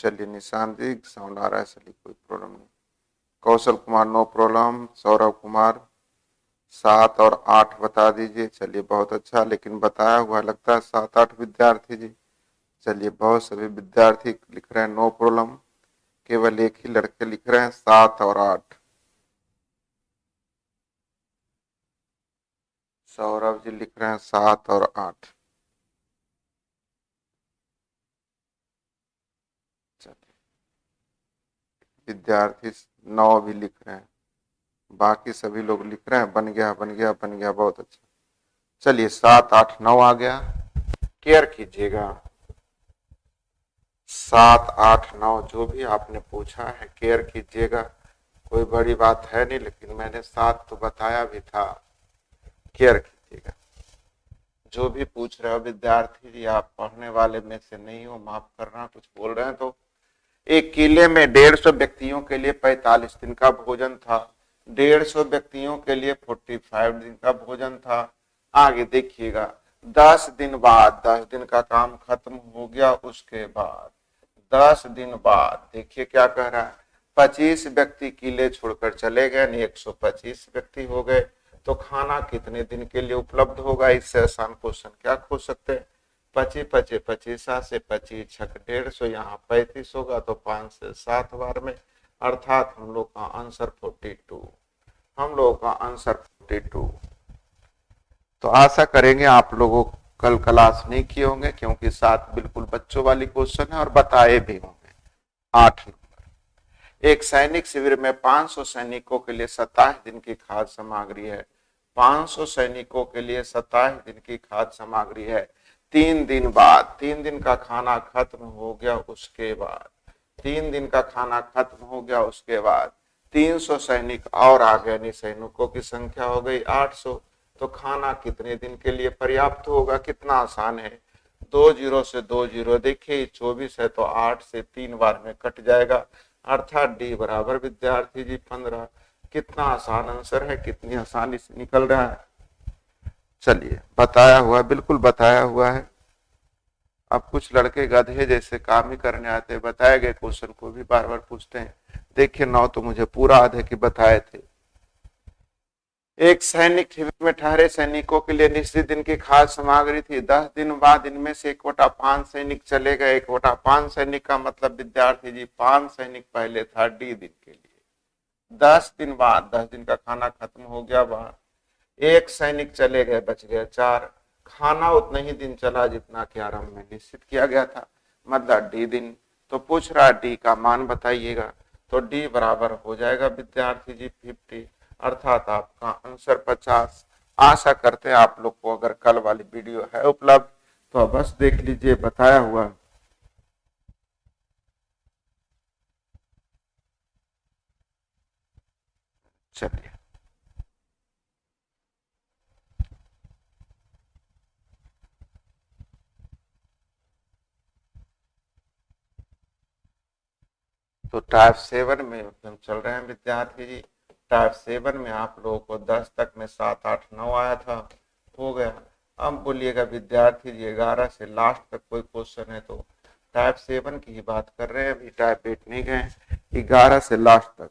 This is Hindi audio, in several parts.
चलिए निशांत जी साउंड आ रहा है, चलिए कोई प्रॉब्लम नहीं। Kaushal Kumar no problem. सौरभ कुमार 7 और 8 बता दीजिए। चलिए बहुत अच्छा, लेकिन बताया हुआ लगता है 7-8 विद्यार्थी जी। चलिए बहुत सभी विद्यार्थी लिख रहे हैं नो प्रॉब्लम, केवल एक ही लड़के लिख रहे हैं 7 और 8। सौरभ जी लिख रहे हैं 7 और 8। चलिए विद्यार्थी 9 भी लिख रहे हैं, बाकी सभी लोग लिख रहे हैं बन गया बन गया बन गया, बहुत अच्छा। चलिए 7 8 9 आ गया, केयर कीजिएगा। 7 8 9 जो भी आपने पूछा है केयर कीजिएगा, कोई बड़ी बात है नहीं, लेकिन मैंने 7 तो बताया भी था, केयर कीजिएगा। जो भी पूछ रहे हो विद्यार्थी जी, आप पढ़ने वाले में से नहीं हो, माफ करना कुछ बोल रहे हैं तो। एक किले में 150 व्यक्तियों के लिए 45 दिन का भोजन था। 150 व्यक्तियों के लिए 45 दिन का भोजन था। आगे देखिएगा, 10 दिन बाद 10 दिन का काम खत्म हो गया, उसके बाद 10 दिन बाद देखिए क्या कह रहा है, 25 व्यक्ति किले छोड़कर चले गए, यानी 125 व्यक्ति हो गए। तो खाना कितने दिन के लिए उपलब्ध होगा, इससे आसान क्वेश्चन क्या खोज सकते हैं। 25 से 25 यहाँ 35 होगा, तो 5 से 7 बार में, अर्थात हम लोग का आंसर 42। हम लोगों का आंसर 42। तो आशा करेंगे आप लोगों कल क्लास नहीं किए होंगे, क्योंकि 7 बिल्कुल बच्चों वाली क्वेश्चन है और बताए भी होंगे। 8, एक सैनिक शिविर में 500 सैनिकों के लिए 27 दिन की खाद्य सामग्री है। 500 सैनिकों के लिए 27 दिन की खाद्य सामग्री है। 3 दिन बाद 3 दिन का खाना खत्म हो गया, उसके बाद 3 दिन का खाना खत्म हो गया, उसके बाद 300 सैनिक और आ गए, यानी सैनिकों की संख्या हो गई 800। तो खाना कितने दिन के लिए पर्याप्त होगा, कितना आसान है। 2 जीरो से 2 जीरो, देखिए 24 है तो 8 से 3 बार में कट जाएगा, अर्थात डी बराबर विद्यार्थी जी 15। कितना आसान आंसर है, कितनी आसानी से निकल रहा है। चलिए बताया हुआ, बिल्कुल बताया हुआ है। अब कुछ लड़के गधे जैसे काम ही करने आते हैं, बताए गए क्वेश्चन को भी बार बार पूछते हैं। देखिए 9 तो मुझे पूरा आधे की बताए थे। एक सैनिक शिविर में ठहरे सैनिकों के लिए निश्चित दिन की खाद्य सामग्री थी। 10 दिन बाद इनमें से 1/5 सैनिक चले गए। 1/5 सैनिक का मतलब विद्यार्थी जी 5 सैनिक पहले था डी दिन के लिए। 10 दिन बाद 10 दिन का खाना खत्म हो गया, बाहर एक सैनिक चले गए, बच गए 4। खाना उतना ही दिन चला जितना कि आरंभ में निश्चित किया गया था, मतलब डी दिन। तो पूछ रहा डी का मान बताइएगा, तो डी बराबर हो जाएगा विद्यार्थी जी 50, अर्थात आपका आंसर 50। आशा करते हैं आप लोग को अगर कल वाली वीडियो है उपलब्ध तो बस देख लीजिए, बताया हुआ। चलिए तो टाइप 7 में हम चल रहे हैं विद्यार्थी जी। टाइप 7 में आप लोगों को 10 तक में 7 8 9 आया था, हो गया। अब बोलिएगा विद्यार्थी जी 11 से लास्ट तक कोई क्वेश्चन है तो। टाइप 7 की ही बात कर रहे हैं, अभी टाइप 8 नहीं गए। 11 से लास्ट तक।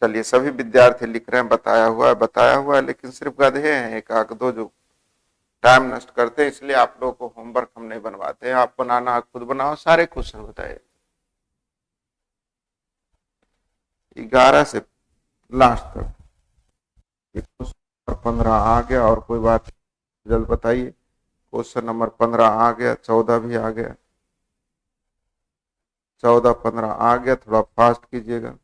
चलिए सभी विद्यार्थी लिख रहे हैं बताया हुआ है, बताया हुआ है, लेकिन सिर्फ गधे हैं एक आध दो जो टाइम नष्ट करते हैं, इसलिए आप लोगों को होमवर्क हम नहीं बनवाते हैं। आप बनाना, खुद बनाओ, सारे क्वेश्चन बताए। 11 से लास्ट तक। 15 आ गया और कोई बात, जल्द बताइए। क्वेश्चन नंबर 15 आ गया, 14 भी आ गया। 14 15 आ गया, थोड़ा फास्ट कीजिएगा।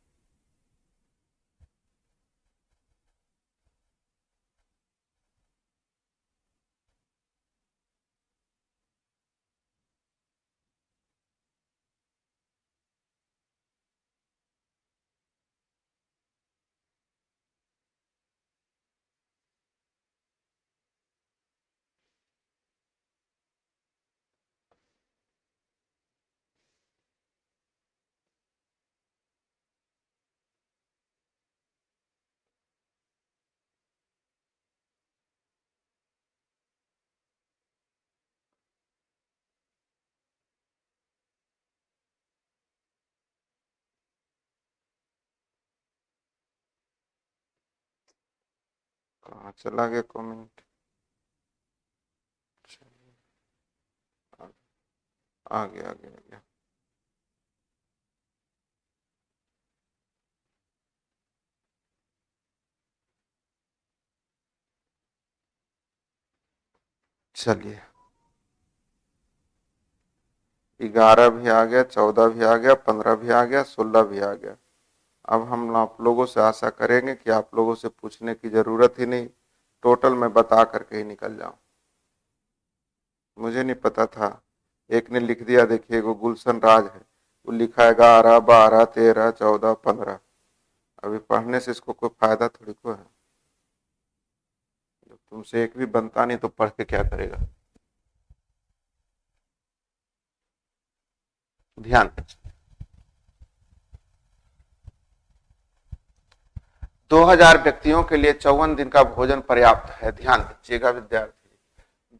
कहाँ चला गया कमेंट? आ गया आ गया आ गया। चलिए, 11 भी आ गया, 14 भी आ गया, 15 भी आ गया, 16 भी आ गया। अब हम आप लोगों से आशा करेंगे कि आप लोगों से पूछने की जरूरत ही नहीं, टोटल मैं बता करके ही निकल जाऊं। मुझे नहीं पता था, एक ने लिख दिया, देखिए वो गुलशन राज है, वो लिखा है 11 12 13 14 15। अभी पढ़ने से इसको कोई फायदा थोड़ी को है, जब तुमसे एक भी बनता नहीं तो पढ़ के क्या करेगा। ध्यान, 2000 व्यक्तियों के लिए 54 दिन का भोजन पर्याप्त है। ध्यान दीजिएगा विद्यार्थी,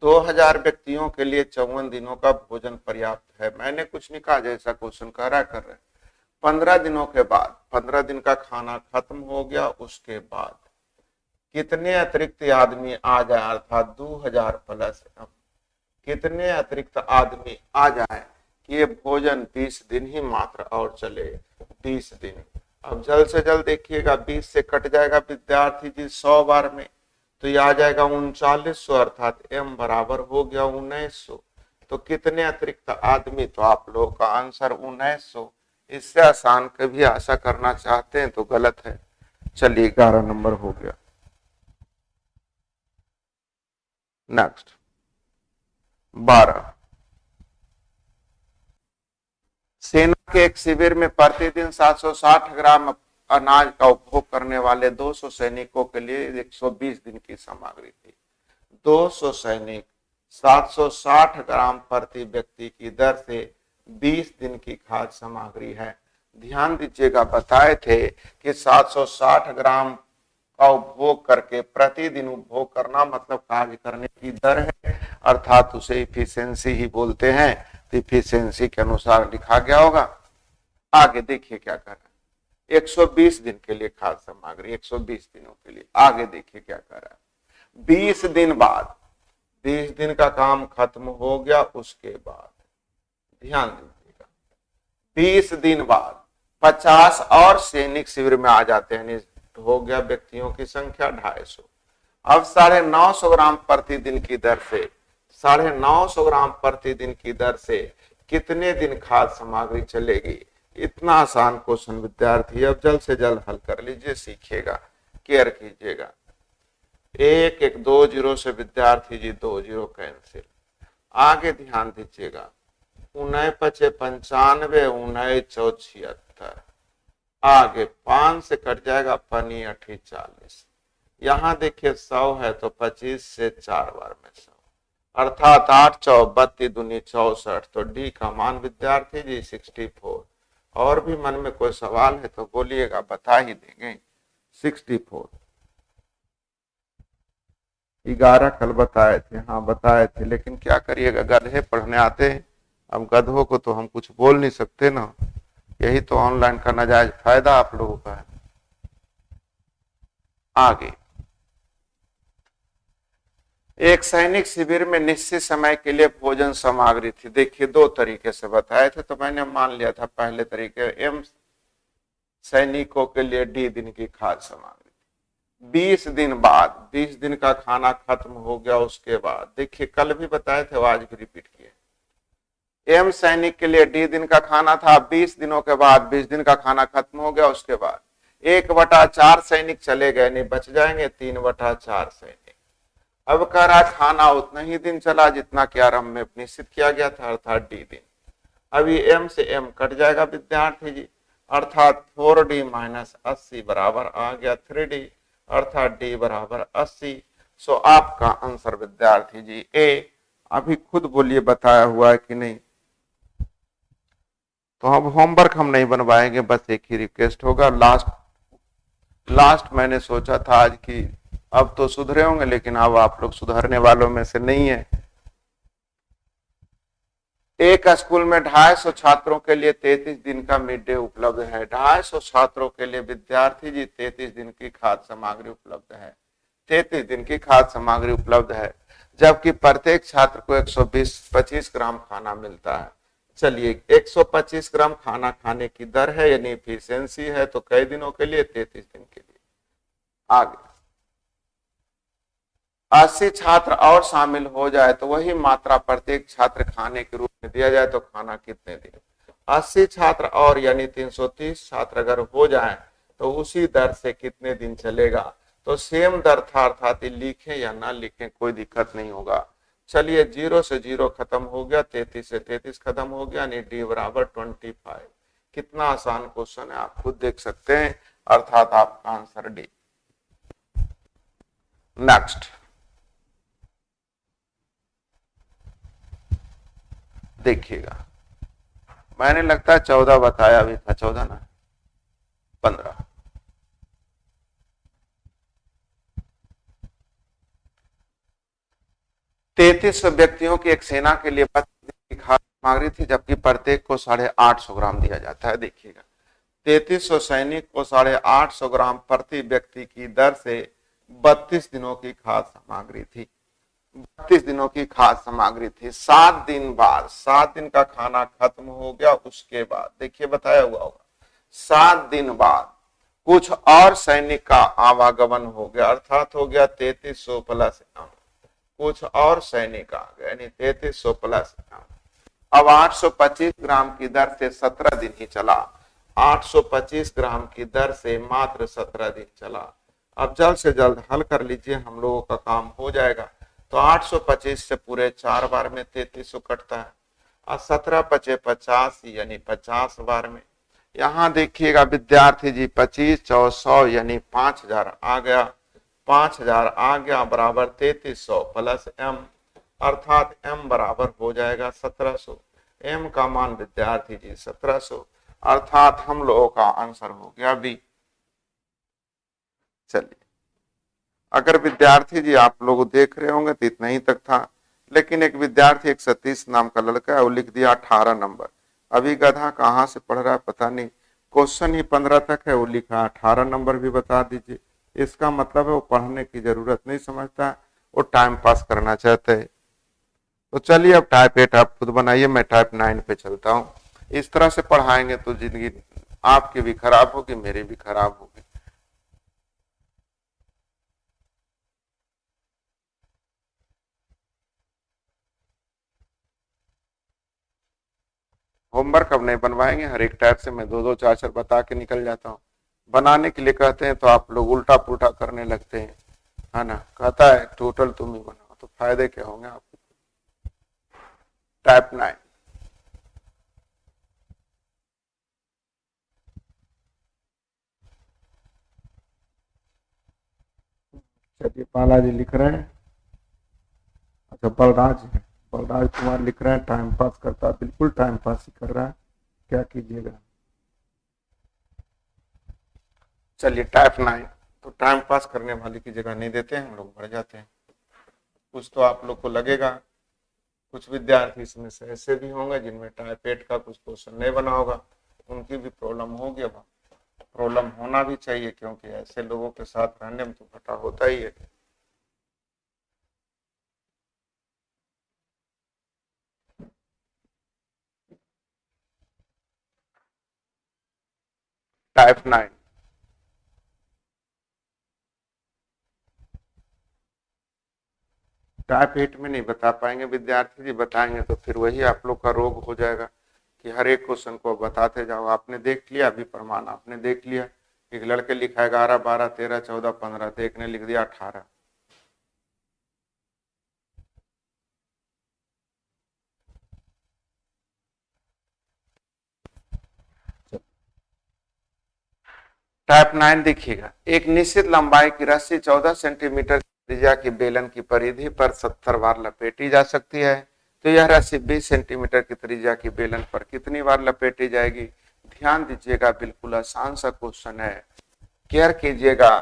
2000 व्यक्तियों के लिए 54 दिनों का भोजन पर्याप्त है। मैंने कुछ नहीं कहा, जैसा क्वेश्चन कह रहा कर रहे। 15 दिनों के बाद, 15 दिन का खाना खत्म हो गया, उसके बाद कितने अतिरिक्त आदमी आ जाए, अर्थात 2000 प्लस कितने अतिरिक्त आदमी आ जाए कि ये भोजन 20 दिन ही मात्र और चले, 20 दिन। अब जल्द से जल्द देखिएगा, 20 से कट जाएगा विद्यार्थी जी 100 बार में, तो ये आ जाएगा 3900, अर्थात m बराबर हो गया 1900। तो कितने अतिरिक्त आदमी, तो आप लोगों का आंसर 1900। इससे आसान कभी आशा करना चाहते हैं तो गलत है। चलिए 11 नंबर हो गया। नेक्स्ट 12, सेना के एक शिविर में प्रतिदिन 760 ग्राम अनाज का उपभोग करने वाले 200 सैनिकों के लिए 120 दिन की सामग्री थी। 200 सैनिक 760 ग्राम प्रति व्यक्ति की दर से 20 दिन की खाद्य सामग्री है। ध्यान दीजिएगा, बताए थे कि 760 ग्राम का उपभोग करके प्रतिदिन उपभोग करना मतलब कार्य करने की दर है, अर्थात उसे इफिशियंसी ही बोलते हैं। तो इफिशियंसी के अनुसार लिखा गया होगा। आगे देखिए क्या कर रहा है, 120 दिन के लिए खाद्य सामग्री, 120 दिनों के लिए। आगे देखिए क्या कर रहा है, 20 दिन बाद, 20 दिन का काम खत्म हो गया, उसके बाद ध्यान दीजिएगा 20 दिन बाद 50 और सैनिक शिविर में आ जाते हैं, हो गया व्यक्तियों की संख्या 250। अब 950 ग्राम प्रतिदिन की दर से, 950 ग्राम प्रतिदिन की दर से कितने दिन खाद्य सामग्री चलेगी। इतना आसान क्वेश्चन विद्यार्थी, अब जल्द से जल्द हल कर लीजिए, सीखिएगा, केयर कीजिएगा। 1 1 2 0 से विद्यार्थी जी 2 0 कैंसिल। आगे ध्यान दीजिएगा, 9 5 95, 9 4 76। आगे 5 से कट जाएगा, 5 8 40। यहाँ देखिए 100 है तो 25 से 4 बार में 100, अर्थात 8 4 32 दूनी 64। तो डी का मान विद्यार्थी जी 64। और भी मन में कोई सवाल है तो बोलिएगा, बता ही देंगे। 64 11 कल बताए थे, हाँ बताए थे, लेकिन क्या करिएगा, गधे पढ़ने आते हैं। अब गधों को तो हम कुछ बोल नहीं सकते ना, यही तो ऑनलाइन का नाजायज फायदा आप लोगों का है। आगे, एक सैनिक शिविर में निश्चित समय के लिए भोजन सामग्री थी। देखिए 2 तरीके से बताए थे, तो मैंने मान लिया था पहले तरीके एम सैनिकों के लिए डी दिन की खाद्य सामग्री। 20 दिन बाद, 20 दिन का खाना खत्म हो गया, उसके बाद देखिए कल भी बताए थे, आज भी रिपीट किए। एम सैनिक के लिए डी दिन का खाना था, 20 दिनों के बाद 20 दिन का खाना खत्म हो गया, उसके बाद 1/4 सैनिक चले गए, नहीं बच जाएंगे 3/4 सैनिक। अब कह रहा खाना उतना ही दिन चला जितना कि आरंभ में निश्चित किया गया था, अर्थात डी दिन। अभी एम से एम कट जाएगा विद्यार्थी जी, अर्थात 4D - 80 बराबर आ गया 3D, अर्थात डी बराबर 80। सो आपका आंसर विद्यार्थी जी ए। अभी खुद बोलिए बताया हुआ है कि नहीं। तो अब होमवर्क हम नहीं बनवाएंगे, बस एक ही रिक्वेस्ट होगा, लास्ट मैंने सोचा था आज की, अब तो सुधरे होंगे, लेकिन अब आप लोग सुधरने वालों में से नहीं है। एक स्कूल में 250 छात्रों के लिए 33 दिन का मिड डे उपलब्ध है। 250 छात्रों के लिए विद्यार्थी जी 33 दिन की खाद्य सामग्री उपलब्ध है। 33 दिन की खाद्य सामग्री उपलब्ध है, जबकि प्रत्येक छात्र को 125 ग्राम खाना मिलता है। चलिए 125 ग्राम खाना खाने की दर है यानी इफिशियंसी है, तो कई दिनों के लिए? 33 दिन के लिए। आगे 80 छात्र और शामिल हो जाए तो वही मात्रा प्रत्येक छात्र खाने के रूप में दिया जाए तो खाना कितने दिन? 80 छात्र और यानी 330 छात्र अगर हो जाए तो उसी दर से कितने दिन चलेगा? तो सेम दर था, अर्थात लिखें या ना लिखें कोई दिक्कत नहीं होगा। चलिए 0 से 0 खत्म हो गया, 33 से 33 खत्म हो गया, यानी डी बराबर 25। कितना आसान क्वेश्चन है, आप खुद देख सकते हैं, अर्थात आपका आंसर डी। नेक्स्ट देखिएगा, मैंने लगता है 14 बताया भी था, 14 ना 15। 33 व्यक्तियों की एक सेना के लिए 25 खाद्य सामग्री थी, जबकि प्रत्येक को 850 ग्राम दिया जाता है। देखिएगा 3300 सैनिक को 850 ग्राम प्रति व्यक्ति की दर से 32 दिनों की खाद्य सामग्री थी। 32 दिनों की खाद्य सामग्री थी। 7 दिन बाद, 7 दिन का खाना खत्म हो गया, उसके बाद देखिए बताया हुआ होगा 7 दिन बाद कुछ और सैनिक का आवागमन हो गया, अर्थात हो गया 3300 प्लस कुछ और सैनिक आ गए, यानी 3300 प्लस। अब 825 ग्राम की दर से 17 दिन ही चला, 825 ग्राम की दर से मात्र 17 दिन चला। अब जल्द से जल्द हल कर लीजिए, हम लोगों का काम हो जाएगा। तो 825 से पूरे 4 बार में 3300 कटता है और 17 पचे 50 यानी 50 बार में। यहाँ देखिएगा विद्यार्थी जी 25 चौ 100 यानी 5000 आ गया, 5000 आ गया बराबर 3300 प्लस m, अर्थात m बराबर हो जाएगा 1700। m का मान विद्यार्थी जी 1700, अर्थात हम लोगों का आंसर हो गया बी। चलिए अगर विद्यार्थी जी आप लोग देख रहे होंगे तो इतना ही तक था, लेकिन एक विद्यार्थी एक सतीश नाम का लड़का है, वो लिख दिया 18 नंबर। अभी गधा कहाँ से पढ़ रहा है पता नहीं, क्वेश्चन ही 15 तक है, वो लिखा 18 नंबर भी बता दीजिए। इसका मतलब है वो पढ़ने की जरूरत नहीं समझता, वो टाइम पास करना चाहते है। तो चलिए अब टाइप 8 आप खुद बनाइए, मैं टाइप 9 पे चलता हूँ। इस तरह से पढ़ाएंगे तो जिंदगी आपकी भी खराब होगी, मेरी भी खराब होगी। होमवर्क अब नहीं बनवाएंगे, हर एक टाइप से मैं 2-2 4-4 बता के निकल जाता हूँ। बनाने के लिए कहते हैं तो आप लोग उल्टा पुल्टा करने लगते हैं, है ना। कहता है टोटल तुम ही बनाओ, तो फायदे क्या होंगे आपको। टाइप 9 चलिए बालाजी लिख रहे हैं, अच्छा बलराज है, बलराज कुमार लिख रहे हैं टाइम पास करता है, बिल्कुल टाइम पास ही कर रहा है, क्या कीजिएगा। चलिए टाइप 9 तो टाइम पास करने वाले की जगह नहीं देते हैं, हम लोग बढ़ जाते हैं। कुछ तो आप लोग को लगेगा, कुछ विद्यार्थी इसमें से ऐसे भी होंगे जिनमें टाइप 8 का कुछ क्वेश्चन नहीं बना होगा, उनकी भी प्रॉब्लम होगी। अब प्रॉब्लम होना भी चाहिए, क्योंकि ऐसे लोगों के साथ रहने में तो घाटा होता ही है। टाइप 9 टाइप 8 में नहीं बता पाएंगे विद्यार्थी जी, बताएंगे तो फिर वही आप लोग का रोग हो जाएगा कि हर एक क्वेश्चन को बताते जाओ। आपने देख लिया, अभी प्रमाण आपने देख लिया, एक लड़के लिखा 11 12 13 14 15, तो एक ने लिख दिया 18। टाइप 9 देखिएगा, एक निश्चित लंबाई की रस्सी 14 सेंटीमीटर त्रिज्या की बेलन की परिधि पर 70 बार लपेटी जा सकती है, तो यह रस्सी 20 सेंटीमीटर की त्रिज्या की बेलन पर कितनी बार लपेटी जाएगी। ध्यान दीजिएगा, बिल्कुल आसान सा क्वेश्चन है, केयर कीजिएगा।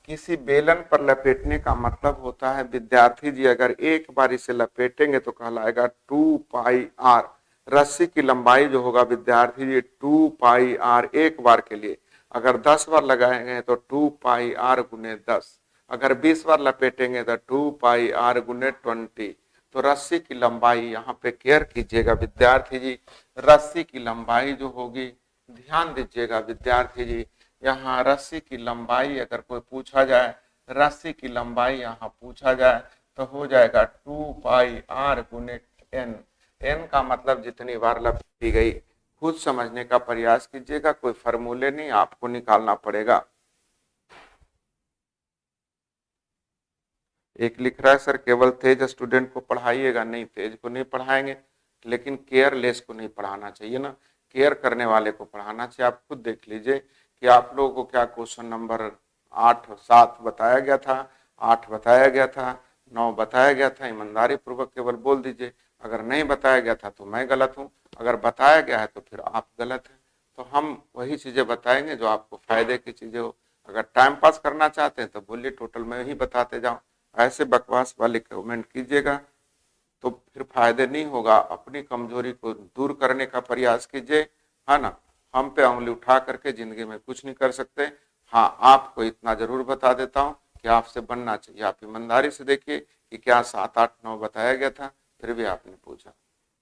किसी बेलन पर लपेटने का मतलब होता है विद्यार्थी जी, अगर एक बार इसे लपेटेंगे तो कहलाएगा 2 पाई आर। रस्सी की लंबाई जो होगा विद्यार्थी जी 2 पाई आर एक बार के लिए, अगर 10 बार लगाएंगे तो 2 पाई आर गुने 10, अगर 20 बार लपेटेंगे तो 2πr गुने 20। तो रस्सी की लंबाई यहाँ पे केयर कीजिएगा विद्यार्थी जी, रस्सी की लंबाई जो होगी, ध्यान दीजिएगा विद्यार्थी जी, यहाँ रस्सी की लंबाई अगर कोई पूछा जाए, रस्सी की लंबाई यहाँ पूछा जाए तो हो जाएगा 2πr गुने n। n का मतलब जितनी बार लपेटी गई। खुद समझने का प्रयास कीजिएगा, कोई फॉर्मूले नहीं आपको निकालना पड़ेगा। एक लिख रहा है सर केवल तेज स्टूडेंट को पढ़ाइएगा, नहीं तेज को नहीं पढ़ाएंगे, लेकिन केयरलेस को नहीं पढ़ाना चाहिए ना, केयर करने वाले को पढ़ाना चाहिए। आप खुद देख लीजिए कि आप लोगों को क्या क्वेश्चन नंबर 8 7 बताया गया था, 8 बताया गया था, 9 बताया गया था। ईमानदारी पूर्वक केवल बोल दीजिए, अगर नहीं बताया गया था तो मैं गलत हूँ, अगर बताया गया है तो फिर आप गलत हैं। तो हम वही चीजें बताएंगे जो आपको फायदे की चीजें हो। अगर टाइम पास करना चाहते हैं तो बोलिए, टोटल में ही बताते जाओ। ऐसे बकवास वाले कमेंट कीजिएगा तो फिर फायदे नहीं होगा। अपनी कमजोरी को दूर करने का प्रयास कीजिए, है ना। हम पे उंगली उठा करके जिंदगी में कुछ नहीं कर सकते। हाँ, आपको इतना जरूर बता देता हूँ कि आपसे बनना चाहिए। आप ईमानदारी से देखिए कि क्या 7 8 9 बताया गया था, फिर भी आपने पूछा,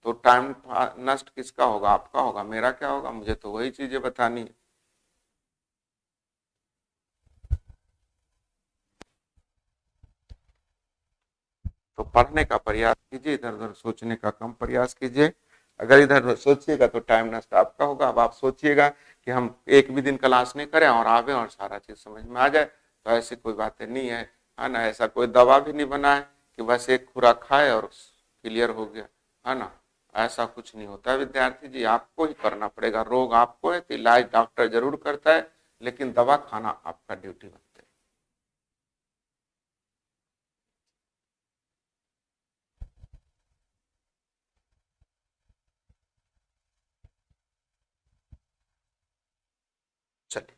तो टाइम नष्ट किसका होगा? आपका होगा, मेरा क्या होगा? मुझे तो वही चीजें बतानी है। तो पढ़ने का प्रयास कीजिए, इधर उधर सोचने का कम प्रयास कीजिए। अगर इधर उधर सोचिएगा तो टाइम नष्ट आपका होगा। अब आप सोचिएगा कि हम एक भी दिन क्लास नहीं करें और आवे और सारा चीज समझ में आ जाए, तो ऐसी कोई बातें नहीं है, है ना। ऐसा कोई दवा भी नहीं बना है कि बस एक खुराक खाए और क्लियर हो गया, है ना। ऐसा कुछ नहीं होता है विद्यार्थी जी, आपको ही करना पड़ेगा। रोग आपको है तो इलाज डॉक्टर जरूर करता है, लेकिन दवा खाना आपका ड्यूटी बनता है। चलिए,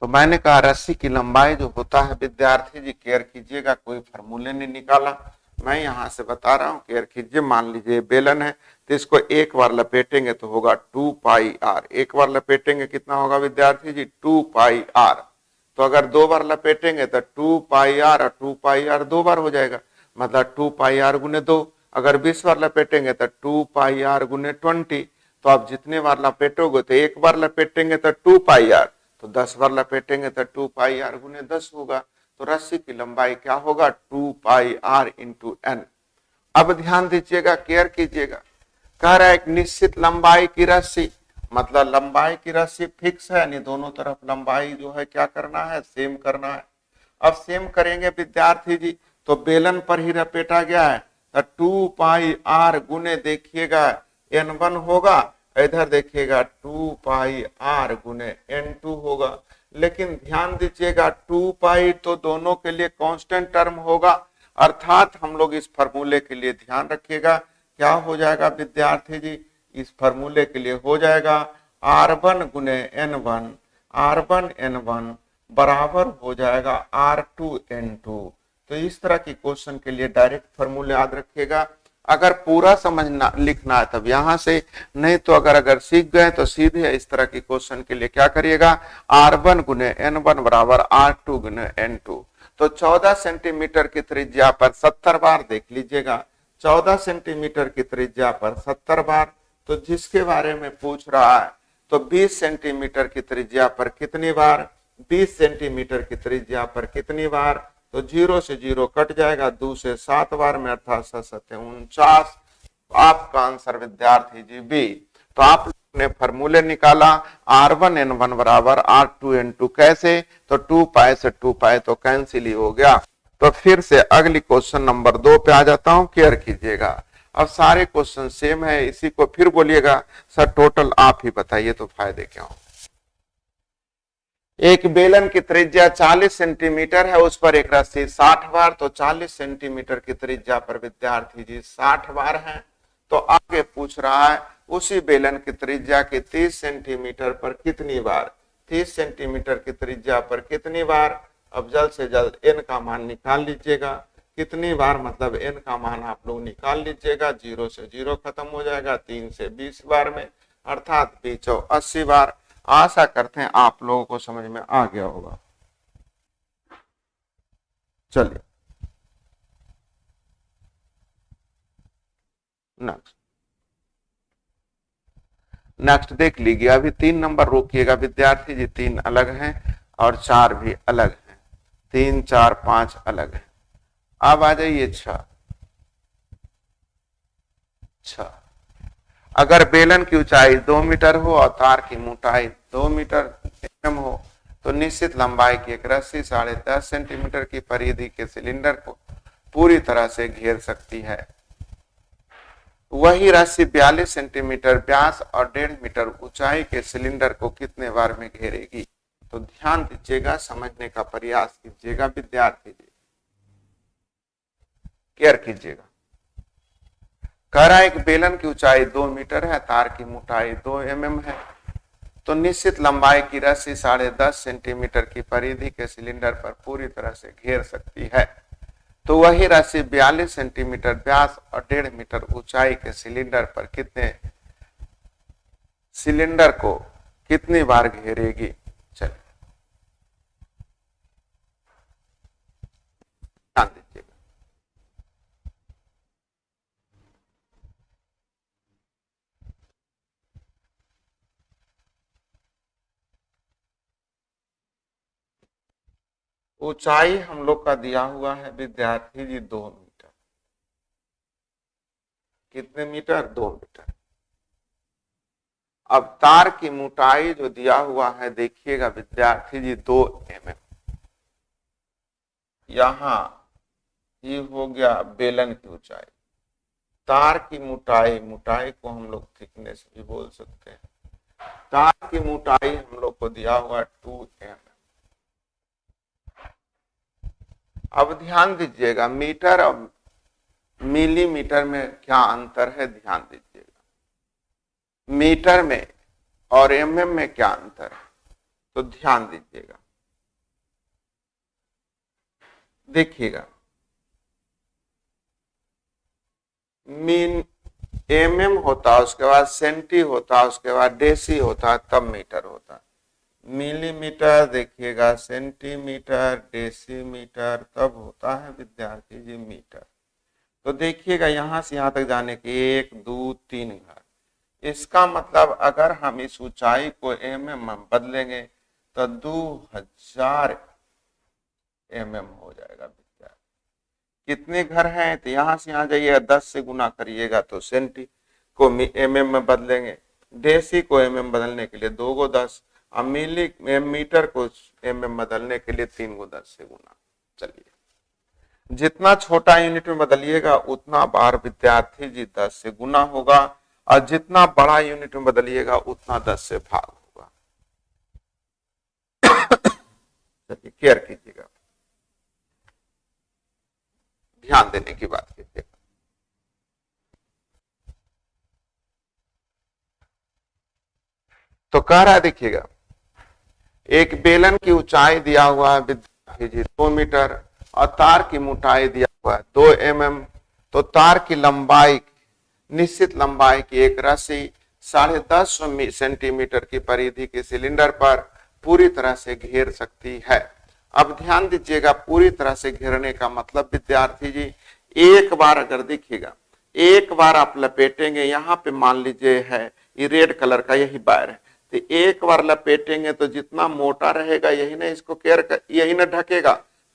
तो मैंने कहा रस्सी की लंबाई जो होता है विद्यार्थी जी, केयर कीजिएगा, कोई फॉर्मूले नहीं निकाला, मैं यहां से बता रहा हूं, केयर कीजिए। मान लीजिए बेलन है तो इसको एक बार लपेटेंगे तो होगा 2πr। एक बार लपेटेंगे कितना होगा विद्यार्थी जी? 2πr। तो अगर 2 बार लपेटेंगे तो 2πr और 2πr 2 बार हो जाएगा, मतलब 2πr गुने 2। अगर 20 बार लपेटेंगे तो 2πr गुने 20। तो आप जितने बार लपेटोगे, तो एक बार लपेटेंगे तो 2πr, तो 10 बार लपेटेंगे तो 2πr गुने 10 होगा। तो रस्सी की लंबाई क्या होगा? 2πr into n। अब ध्यान दीजिएगा, केयर कीजिएगा, कह रहा है एक निश्चित लंबाई की रस्सी, मतलब लंबाई की रस्सी फिक्स है, यानी दोनों तरफ लंबाई जो है क्या करना है? सेम करना है। अब सेम करेंगे विद्यार्थी जी, तो बेलन पर ही लपेटा गया है, तो 2πr गुने देखिएगा n1 होगा, इधर देखिएगा 2πr गुने n2 होगा। लेकिन ध्यान दीजिएगा 2π तो दोनों के लिए कांस्टेंट टर्म होगा, अर्थात हम लोग इस फॉर्मूले के लिए ध्यान रखिएगा, क्या हो जाएगा विद्यार्थी जी? इस फॉर्मूले के लिए हो जाएगा r1 गुने n1, r1 n1 बराबर हो जाएगा r2 n2। तो इस तरह की क्वेश्चन के लिए डायरेक्ट फॉर्मूले याद रखिएगा। अगर पूरा समझना लिखना है तब यहां से, नहीं तो अगर सीख गए तो सीधे इस तरह की क्वेश्चन के लिए क्या करिएगा? r1 गुने n1 बराबर r2 गुने n2। तो 14 सेंटीमीटर की त्रिज्या पर 70 बार, देख लीजिएगा 14 सेंटीमीटर की त्रिज्या पर 70 बार। तो जिसके बारे में पूछ रहा है, तो 20 सेंटीमीटर की त्रिज्या पर कितनी बार? 20 सेंटीमीटर की त्रिज्या पर कितनी बार? तो 0 से 0 कट जाएगा, 2 से 7 बार में, अर्थात 7 49। आपका आंसर विद्यार्थी जी बी। तो आप ने फॉर्मूले निकाला, r1 n1 बराबर r2 n2। कैसे? तो 2π से 2π तो कैंसिल ही हो गया। तो फिर से अगली क्वेश्चन नंबर 2 पे आ जाता हूं, केयर कीजिएगा। अब सारे क्वेश्चन सेम है, इसी को फिर बोलिएगा सर टोटल आप ही बताइए तो फायदे क्या हो। एक बेलन की त्रिज्या 40 सेंटीमीटर है, उस पर एक रस्सी 60 बार, तो 40 सेंटीमीटर की त्रिज्या पर विद्यार्थी जी 60 बार है। तो आगे पूछ रहा है उसी बेलन की त्रिज्या के 30 सेंटीमीटर पर कितनी बार? 30 सेंटीमीटर की त्रिज्या पर कितनी बार? अब जल्द से जल्द n का मान निकाल लीजिएगा। कितनी बार, मतलब n का मान आप लोग निकाल लीजिएगा। 0 से 0 खत्म हो जाएगा, 3 से 20 बार में, अर्थात 80 बार। आशा करते हैं आप लोगों को समझ में आ गया होगा। चलिए नेक्स्ट देख लीजिए। अभी 3 नंबर रोकिएगा विद्यार्थी जी, 3 अलग हैं और 4 भी अलग हैं, 3 4 5 अलग हैं। अब आ जाइए 6। अगर बेलन की ऊंचाई 2 मीटर हो और तार की मोटाई 2 मीटर एम हो तो निश्चित लंबाई की एक रस्सी 10.5 सेंटीमीटर की परिधि के सिलेंडर को पूरी तरह से घेर सकती है। वही रस्सी 42 सेंटीमीटर व्यास और 1.5 मीटर ऊंचाई के सिलेंडर को कितने बार में घेरेगी? तो ध्यान दीजिएगा, समझने का प्रयास कीजिएगा विद्यार्थी जी, केयर कीजिएगा। कह रहा है एक बेलन की ऊंचाई 2 मीटर है, तार की मोटाई 2 mm है, तो निश्चित लंबाई की रस्सी 10.5 सेंटीमीटर की परिधि के सिलेंडर पर पूरी तरह से घेर सकती है। तो वही रस्सी 42 सेंटीमीटर व्यास और 1.5 मीटर ऊंचाई के सिलेंडर पर सिलेंडर को कितनी बार घेरेगी? चलिए ध्यान दीजिएगा। ऊंचाई हम लोग का दिया हुआ है विद्यार्थी जी 2 मीटर। कितने मीटर? 2 मीटर। अब तार की मोटाई जो दिया हुआ है देखिएगा विद्यार्थी जी 2 mm। यहां ये हो गया बेलन की ऊंचाई। तार की मोटाई को हम लोग थिकनेस भी बोल सकते हैं। तार की मोटाई हम लोग को दिया हुआ 2 mm। अब ध्यान दीजिएगा, मीटर और मिलीमीटर में क्या अंतर है, ध्यान दीजिएगा। मीटर में और mm में क्या अंतर है, तो ध्यान दीजिएगा। देखिएगा, mm होता, उसके बाद सेंटी होता, उसके बाद डेसी होता, तब मीटर होता। मिलीमीटर देखिएगा, सेंटीमीटर, डेसीमीटर, तब होता है विद्यार्थी जी मीटर। तो देखिएगा यहां से यहां तक जाने के 1 2 3 घर। इसका मतलब अगर हम इस ऊंचाई को mm में बदलेंगे तो 2000 mm हो जाएगा विद्यार्थी। कितने घर हैं? तो यहां से यहां जाइए, 10 से गुना करिएगा तो सेंटी को mm में बदलेंगे, डेसी को mm बदलने के लिए 2 × 10, और मीटर को mm बदलने के लिए 3 × 10 से गुना। चलिए, जितना छोटा यूनिट में बदलिएगा उतना बार विद्यार्थी जी 10 से गुना होगा, और जितना बड़ा यूनिट में बदलिएगा उतना 10 से भाग होगा। चलिए केयर कीजिएगा, ध्यान देने की बात कीजिएगा। तो कह रहा है देखिएगा, एक बेलन की ऊंचाई दिया हुआ है विद्यार्थी जी 2 मीटर और तार की मोटाई दिया हुआ है 2 mm। तो तार की लंबाई, निश्चित लंबाई की एक रस्सी 10.5 सेंटीमीटर की परिधि के सिलेंडर पर पूरी तरह से घेर सकती है। अब ध्यान दीजिएगा, पूरी तरह से घेरने का मतलब विद्यार्थी जी, एक बार अगर देखिएगा, एक बार आप लपेटेंगे, यहाँ पे मान लीजिए है ये रेड कलर का यही वायर है, तो एक बार लपेटेंगे तो जितना मोटा रहेगा यही ना इसको यही ना ढकेगा,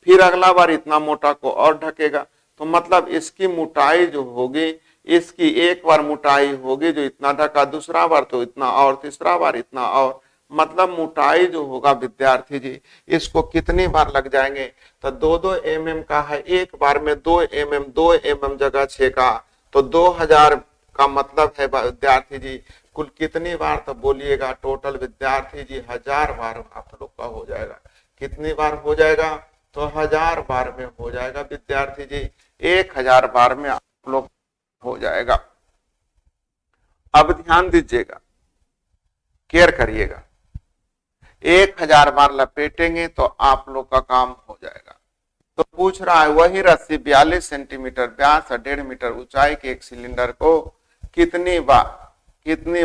फिर अगला बार इतना मोटा को और ढकेगा। तो मतलब इसकी मोटाई जो होगी, इसकी एक बार मोटाई होगी जो इतना ढका, दूसरा बार तो इतना और, तीसरा बार इतना और, मतलब मोटाई जो होगा विद्यार्थी जी, इसको कितनी बार लग जाएंगे? तो 2-2 mm का है, एक बार में 2 mm जगह 6 का, तो 2000 का मतलब है विद्यार्थी जी कुल कितनी बार? तो बोलिएगा टोटल विद्यार्थी जी 1000 बार आप लोग का हो जाएगा। कितनी बार हो जाएगा? तो 1000 बार में हो जाएगा विद्यार्थी जी, 1000 बार में आप लोग हो जाएगा। अब ध्यान दीजिएगा, केयर करिएगा, 1000 बार लपेटेंगे तो आप लोग का काम हो जाएगा। तो पूछ रहा है वही रस्सी 42 सेंटीमीटर व्यास और 1.5 मीटर ऊंचाई के एक सिलेंडर को कितनी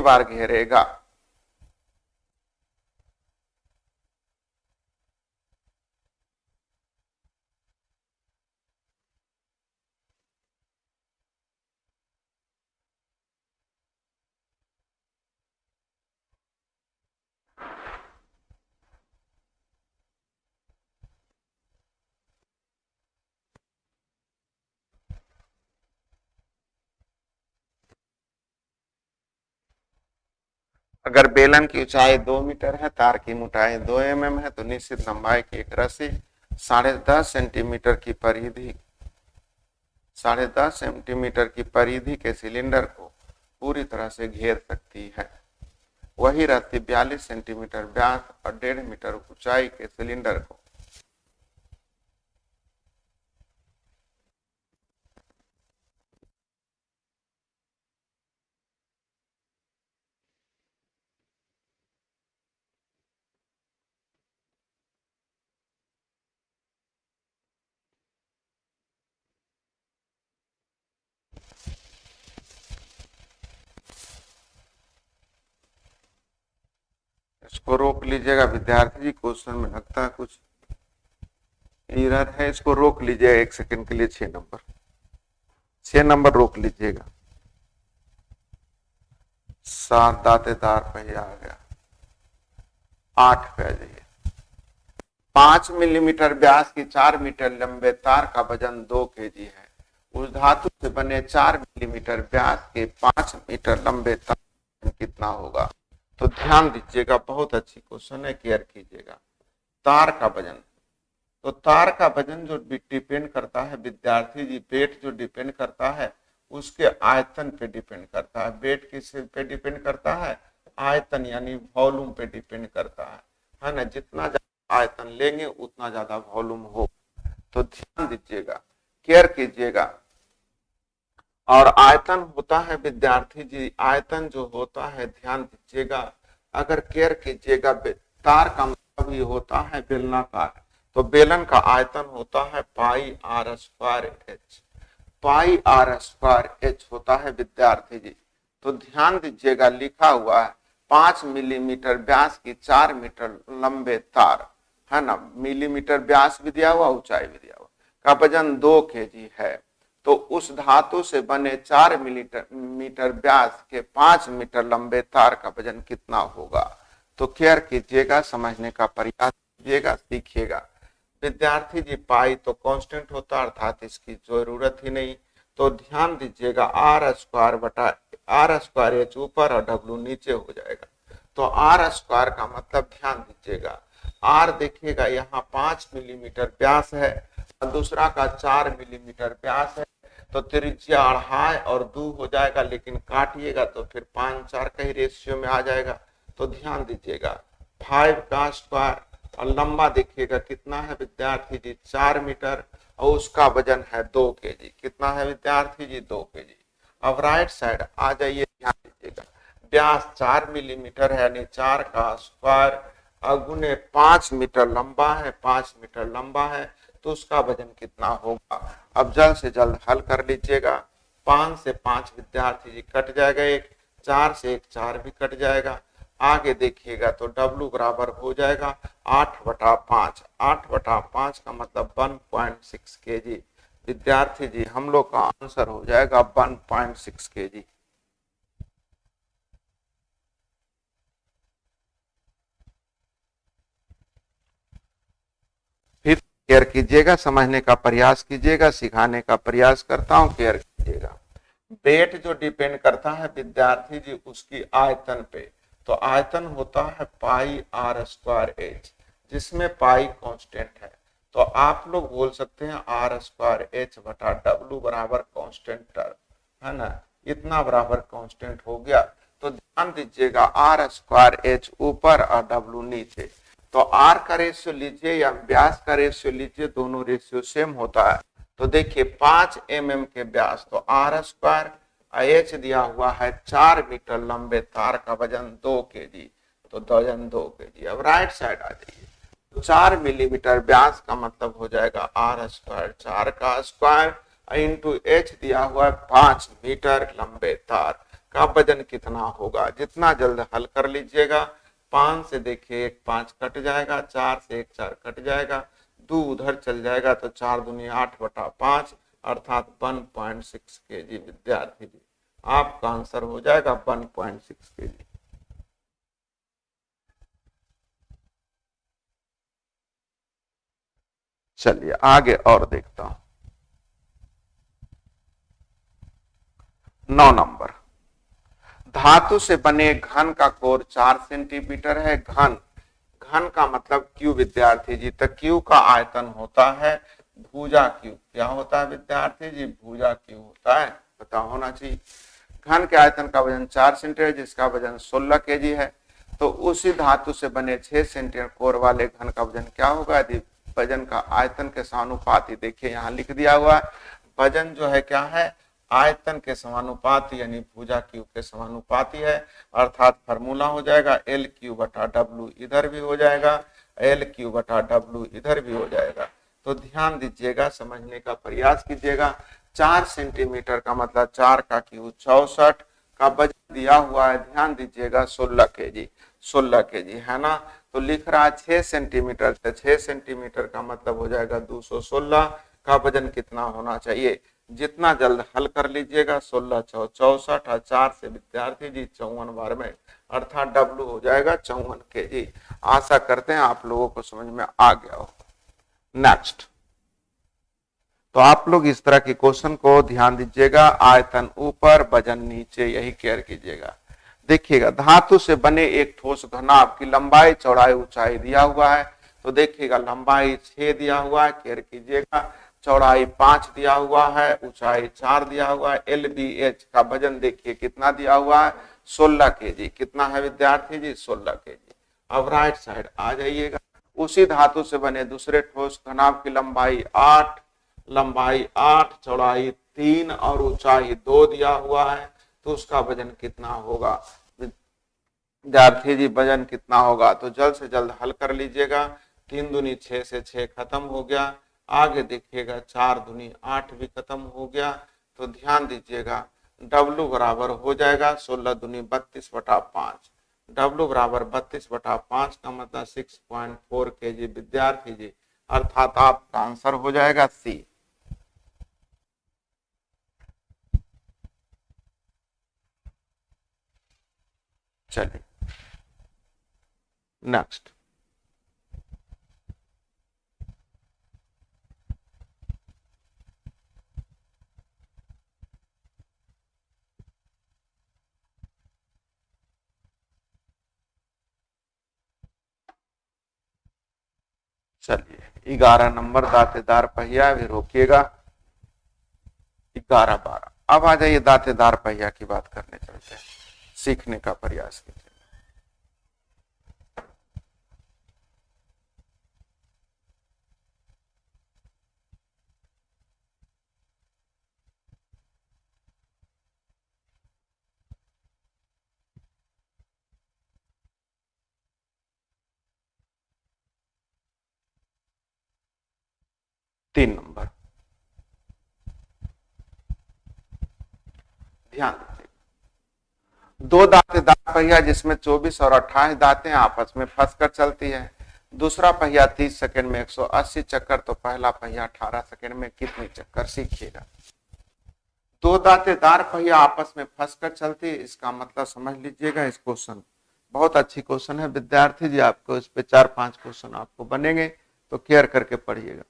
बार घेरेगा। अगर बेलन की ऊंचाई 2 मीटर है, तार की मोटाई 2 mm है, तो निश्चित लंबाई की एक रस्सी 10.5 सेंटीमीटर की परिधि 10.5 सेंटीमीटर की परिधि के सिलेंडर को पूरी तरह से घेर सकती है। वही रस्सी 42 सेंटीमीटर व्यास और 1.5 मीटर ऊंचाई के सिलेंडर को इसको रोक लीजिएगा विद्यार्थी जी, क्वेश्चन में लगता है कुछ एरर है, इसको रोक लीजिएगा 1 सेकंड के लिए। 6 नंबर रोक लीजिएगा। 7 दांतेदार पहिया आ गया। 8 पे आ जाइए। 5 मिलीमीटर व्यास की 4 मीटर लंबे तार का वजन 2 kg है। उस धातु से बने 4 मिलीमीटर व्यास के 5 मीटर लंबे तार कितना होगा। तो ध्यान दीजिएगा, बहुत अच्छी क्वेश्चन है, केयर कीजिएगा। तार का वजन, तो तार का वजन जो डिपेंड करता है विद्यार्थी जी, वेट जो डिपेंड करता है उसके आयतन पे डिपेंड करता है। वेट किस पे डिपेंड करता है, आयतन यानी वॉल्यूम पे डिपेंड करता है ना। जितना ज्यादा आयतन लेंगे उतना ज्यादा वॉल्यूम हो। तो ध्यान दीजिएगा, केयर कीजिएगा। और आयतन होता है विद्यार्थी जी, आयतन जो होता है ध्यान दीजिएगा, अगर केयर कीजिएगा, तार का मतलब ये होता है बेलनाकार, तो बेलन का आयतन होता है pi r square h. Pi r square h होता है विद्यार्थी जी। तो ध्यान दीजिएगा, लिखा हुआ है 5 मिलीमीटर व्यास की 4 मीटर लंबे तार, है ना, मिलीमीटर व्यास भी दिया हुआ, ऊंचाई भी दिया हुआ, का वजन 2 kg है। तो उस धातु से बने 4 मीटर व्यास के 5 मीटर लंबे तार का वजन कितना होगा। तो केयर कीजिएगा, समझने का प्रयास कीजिएगा, सीखिएगा। विद्यार्थी जी पाई तो कांस्टेंट होता है, अर्थात इसकी जरूरत ही नहीं। तो ध्यान दीजिएगा, आर स्क्वायर बटा आर स्क्वायर एच ऊपर और डब्ल्यू नीचे हो जाएगा। तो आर स्क्वायर का मतलब ध्यान दीजिएगा, आर देखिएगा यहाँ 5 मिलीमीटर व्यास है और दूसरा का 4 मिलीमीटर व्यास है, तो त्रिज्या 2.5 और 2 हो जाएगा, लेकिन काटिएगा तो फिर 5-4 का ही रेशियो में आ जाएगा। तो ध्यान दीजिएगा 5 का स्क्वायर और लंबा देखिएगा कितना है विद्यार्थी जी, 4 मीटर और उसका वजन है 2 kg। कितना है विद्यार्थी जी, 2 kg। अब राइट साइड आ जाइए, ध्यान दीजिएगा, व्यास 4 मिलीमीटर है यानी 4 का स्क्वायर अगुने 5 मीटर लंबा है, 5 मीटर लंबा है, तो उसका वजन कितना होगा। अब जल्द से जल्द हल कर लीजिएगा। 5 से 5 विद्यार्थी जी कट जाएगा, एक 4 से 1 4 भी कट जाएगा। आगे देखिएगा तो W बराबर हो जाएगा 8/5। 8/5 का मतलब 1.6 kg। विद्यार्थी जी हम लोग का आंसर हो जाएगा 1.6 kg। फिर केयर कीजिएगा, समझने का प्रयास कीजिएगा, सिखाने का प्रयास करता हूं, केयर कीजिएगा। वेट जो डिपेंड करता है विद्यार्थी जी उसकी आयतन पे, तो आयतन होता है पाई आर स्क्वायर एच, जिसमें पाई कांस्टेंट है। तो आप लोग बोल सकते हैं आर स्क्वायर एच बटा डब्ल्यू बराबर कांस्टेंट है ना, इतना बराबर कांस्टेंट हो गया। तो ध्यान दीजिएगा, आर स्क्वायर एच ऊपर और डब्ल्यू नीचे। तो आर का रेशियो लीजिए या व्यास का रेशियो लीजिए, दोनों रेशियो सेम होता है। तो देखिए 5 mm के व्यास, तो आर स्क्वायर एच दिया हुआ है 4 मीटर लंबे तार का वजन 2 kg, तो वजन 2 kg। अब राइट साइड आ जाइए, 4 मिलीमीटर व्यास का मतलब हो जाएगा आर स्क्वायर, 4 का स्क्वायर इंटू एच दिया हुआ है 5 मीटर लंबे तार का वजन कितना होगा। जितना जल्द हल कर लीजिएगा। 5 से देखिए 1 5 कट जाएगा, 4 से 1 4 कट जाएगा, 2 उधर चल जाएगा तो 4 दूनी 8/5 अर्थात 1.6 केजी। विद्यार्थी जी आपका आंसर हो जाएगा 1.6 केजी। चलिए आगे और देखता हूं। 9 नंबर, धातु से बने घन का कोर 4 सेंटीमीटर है। घन, घन का मतलब क्यू विद्यार्थी जी, तो क्यू का आयतन होता है भुजा क्यू। क्या होता है विद्यार्थी जी? भुजा क्यू होता है, पता होना चाहिए। घन के आयतन का वजन 4 सेंटीमीटर जिसका वजन 16 केजी है। तो उसी धातु से बने 6 सेंटीमीटर कोर वाले घन का वजन क्या होगा? यदि वजन का आयतन के समानुपाती, देखिए यहाँ लिख दिया हुआ है, वजन जो है क्या है? आयतन के समानुपाती यानी भुजा क्यू के समानुपाती है। अर्थात फॉर्मूला हो जाएगा एल क्यू बटा डब्ल्यू, इधर भी हो जाएगा एल क्यू बटा डब्ल्यू, इधर भी हो जाएगा। तो ध्यान दीजिएगा, समझने का प्रयास कीजिएगा। 4 सेंटीमीटर का मतलब 4 का क्यू 64 का वजन दिया हुआ है, ध्यान दीजिएगा 16 केजी, 16 केजी है ना। तो लिख रहा है 6 सेंटीमीटर, 6 सेंटीमीटर का मतलब हो जाएगा 216 का वजन कितना होना चाहिए। जितना जल्द हल कर लीजिएगा। 16 × 64 और 4 से विद्यार्थी जी 54 बार में, अर्थात डब्ल्यू हो जाएगा 54 केजी। आशा करते हैं आप लोगों को समझ में आ गया हो। नेक्स्ट, तो आप लोग इस तरह के क्वेश्चन को ध्यान दीजिएगा। आयतन ऊपर वजन नीचे, यही केयर कीजिएगा। देखिएगा, धातु से बने एक ठोस घनाभ की लंबाई चौड़ाई ऊंचाई दिया हुआ है। तो देखिएगा लंबाई 6 दिया हुआ है, केयर कीजिएगा। चौड़ाई 5 दिया हुआ है, ऊंचाई 4 दिया हुआ है। LBH का वजन देखिए कितना दिया हुआ है? 16 केजी। कितना है विद्यार्थी जी? 16 केजी। अब राइट साइड आ जाइएगा। उसी धातु से बने दूसरे ठोस घनाभ की लंबाई 8, चौड़ाई 3 और ऊंचाई 2 दिया हुआ है। तो उसका वजन कितना होगा विद्यार्थी जी? वजन कितना होगा? तो जल्द से जल्द हल कर लीजिएगा। 3 दूनी 6 से 6 खत्म हो गया। आगे देखिएगा 4 दूनी 8 भी खत्म हो गया। तो ध्यान दीजिएगा W बराबर हो जाएगा 16 दूनी 32/5। W बराबर 32/5 का मतलब 6.4 केजी विद्यार्थी जी। अर्थात आपका आंसर हो जाएगा सी। चलिए नेक्स्ट, चलिए 11 नंबर, दांतेदार पहिया। भी रोकिएगा 11 12। अब आ जाइए दांतेदार पहिया की बात करने चलते हैं, सीखने का प्रयास कीजिए। तीन नंबर, ध्यान दीजिए। दो दांतेदार पहिया जिसमें 24 और 28 दांतें आपस में फंसकर चलती है। दूसरा पहिया 30 सेकंड में 180 चक्कर, तो पहला पहिया 18 सेकंड में कितने चक्कर? सीखिएगा। दो दांतेदार पहिया आपस में फंसकर चलती है, इसका मतलब समझ लीजिएगा। इस क्वेश्चन बहुत अच्छी क्वेश्चन है विद्यार्थी जी, आपको इस पे 4-5 क्वेश्चन आपको बनेंगे, तो केयर करके पढ़िएगा।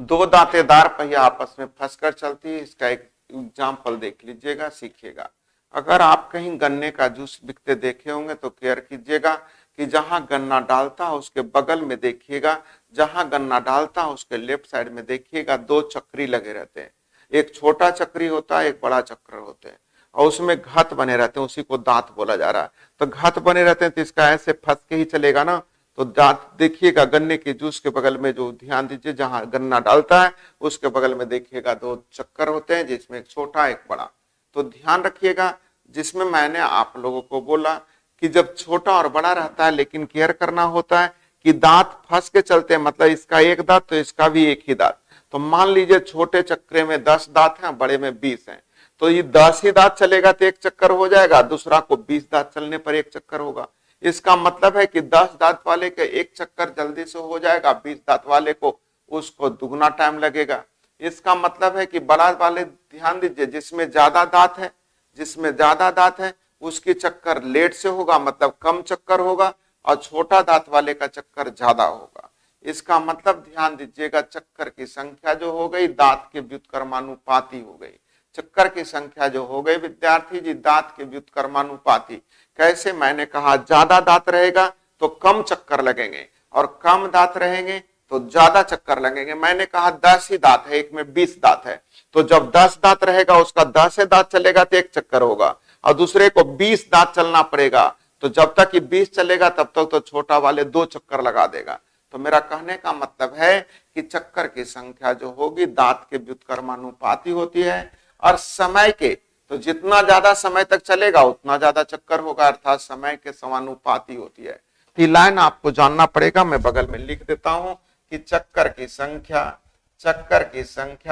दो दांतेदार पहिया आपस में फंसकर चलती है, इसका एक एग्जाम्पल देख लीजिएगा, सीखिएगा। अगर आप कहीं गन्ने का जूस बिकते देखे होंगे तो केयर कीजिएगा कि जहां गन्ना डालता है उसके बगल में देखिएगा, जहां गन्ना डालता है उसके लेफ्ट साइड में देखिएगा 2 चक्री लगे रहते हैं। एक छोटा चक्री होता है, एक बड़ा चक्र होते हैं, और उसमें घात बने रहते हैं, उसी को दांत बोला जा रहा है। तो घात बने रहते हैं तो इसका ऐसे फंस के ही चलेगा ना। तो दांत देखिएगा गन्ने के जूस के बगल में, जो ध्यान दीजिए जहां गन्ना डालता है उसके बगल में देखिएगा 2 चक्कर होते हैं, जिसमें एक छोटा एक बड़ा। तो ध्यान रखिएगा, जिसमें मैंने आप लोगों को बोला कि जब छोटा और बड़ा रहता है, लेकिन केयर करना होता है कि दांत फंस के चलते हैं, मतलब इसका एक दांत तो इसका भी एक ही दांत। तो मान लीजिए छोटे चक्रे में 10 दांत हैं, बड़े में 20 हैं, तो ये 10 ही दांत चलेगा तो एक चक्कर हो जाएगा, दूसरा को 20 दांत चलने पर एक चक्कर होगा। इसका मतलब है कि 10 दांत वाले के एक चक्कर जल्दी से हो जाएगा, 20 दांत वाले को उसको दुगना टाइम लगेगा। इसका मतलब है कि बड़ा वाले, ध्यान दीजिए, जिसमें ज्यादा दांत है, जिसमें ज्यादा दांत है उसकी चक्कर लेट से होगा, मतलब कम चक्कर होगा, और छोटा दांत वाले का चक्कर ज्यादा होगा। इसका मतलब ध्यान दीजिएगा, चक्कर की संख्या जो हो गई दांत के व्युत्क्रमानुपाती हो गई। चक्कर की संख्या जो हो गई विद्यार्थी जी दांत के व्युत्क्रमानुपाती। कैसे? मैंने कहा ज्यादा दांत रहेगा तो कम चक्कर लगेंगे, और कम दांत रहेंगे तो ज्यादा चक्कर लगेंगे। मैंने कहा 10 ही दांत है, एक में 20 दांत है, तो जब 10 दांत रहेगा उसका 10 दांत चलेगा तो एक चक्कर होगा, और दूसरे को 20 दांत चलना पड़ेगा, तो जब तक कि 20 चलेगा तब तक तो छोटा वाले 2 चक्कर लगा देगा। तो मेरा कहने का मतलब है कि चक्कर की संख्या जो होगी दांत के व्युत्क्रमानुपाती होती है, और समय के, तो जितना ज्यादा समय तक चलेगा उतना ज्यादा चक्कर होगा, अर्थात समय के समानुपाती होती है। ये लाइन आपको जानना पड़ेगा, मैं बगल में लिख देता हूं कि चक्कर की संख्या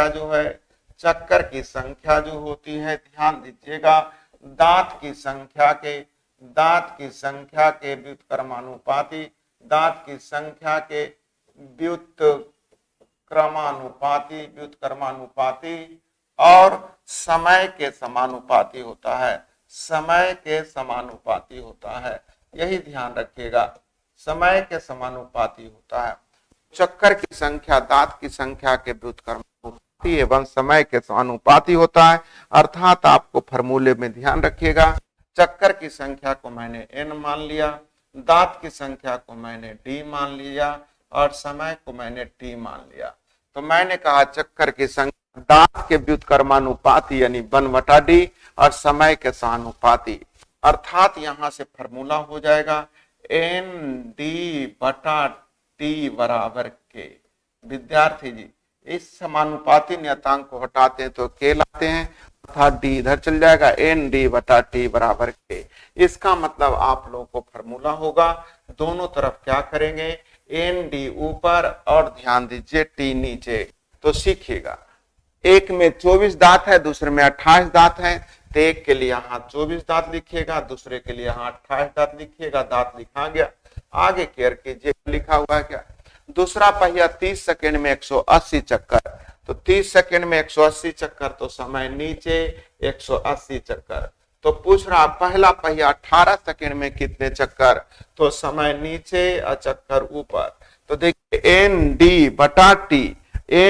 जो है, चक्कर की संख्या जो होती है, ध्यान दीजिएगा, दांत की संख्या के व्युत्क्रमानुपाती, दांत की संख्या के व्युत्क्रमानुपाती और समय के समानुपाती होता है, समय के समानुपाती होता है। यही ध्यान रखिएगा, समय के समानुपाती होता है। चक्कर की संख्या दांत की संख्या के व्युत्क्रमानुपाती एवं समय के समानुपाती होता है, अर्थात आपको फॉर्मूले में ध्यान रखिएगा, चक्कर की संख्या को मैंने n मान लिया, दांत की संख्या को मैंने d मान लिया, और समय को मैंने t मान लिया। तो मैंने कहा चक्कर की संख्या दांत के व्युत्क्रमानुपाती यानी 1/d और समय के समानुपाती, अर्थात यहां से फॉर्मूला हो जाएगा ND/T बराबर के। विद्यार्थी जी इस समानुपाती नियतांक को हटाते हैं तो के लाते हैं, अर्थात डी इधर चल जाएगा, ND/T बराबर के। इसका मतलब आप लोगों को फॉर्मूला होगा, दोनों तरफ क्या करेंगे, ND ऊपर और ध्यान दीजिए T नीचे। तो सीखिएगा, एक में 24 दांत है, दूसरे में 28 दांत है, तो एक के लिए यहाँ 24 दांत लिखिएगा, दूसरे के लिए यहाँ 28 दांत लिखिएगा। दांत लिखा गया, आगे केयर कीजिए लिखा हुआ है क्या। दूसरा पहिया 30 सेकेंड में 180 चक्कर, तो 30 सेकेंड में 180 चक्कर, तो समय नीचे 180 चक्कर। तो पूछ रहा पहला पहिया 18 सेकेंड में कितने चक्कर, तो समय नीचे और चक्कर ऊपर। तो देखिए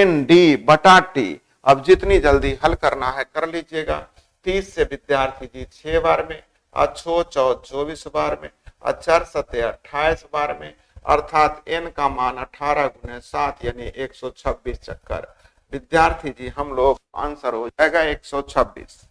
ND/T, अब जितनी जल्दी हल करना है कर लीजिएगा। 30 से विद्यार्थी जी 6 बार में, और 6 चौ 24 बार में, और 4 सते 28 बार में, अर्थात n का मान 18 गुने 7 यानी 126 चक्कर। विद्यार्थी जी हम लोग आंसर हो जाएगा 126।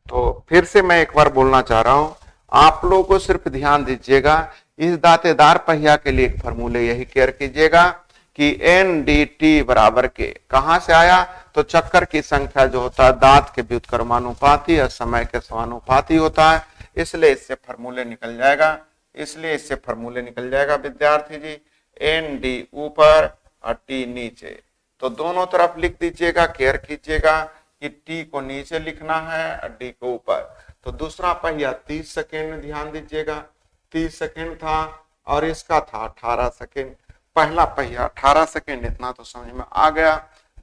तो फिर से मैं एक बार बोलना चाह रहा हूं, आप लोगों को सिर्फ ध्यान दीजिएगा, इस दांतेदार पहिया के लिए एक फॉर्मूले यही केयर कीजिएगा कि NDT बराबर के कहां से आया, तो चक्कर की संख्या जो होता है दांत के व्युत्क्रमानुपाती और समय के समानुपाती होता है, इसलिए इससे फॉर्मूले निकल जाएगा। विद्यार्थी जी ND ऊपर और T नीचे, तो दोनों तरफ लिख दीजिएगा, केयर कीजिएगा कि T को नीचे लिखना है और D को ऊपर। तो दूसरा पहिया 30 सेकेंड, ध्यान दीजिएगा 30 सेकेंड था, और इसका था 18 सेकेंड। पहला पहिया 18 सेकेंड, इतना तो समझ में आ गया।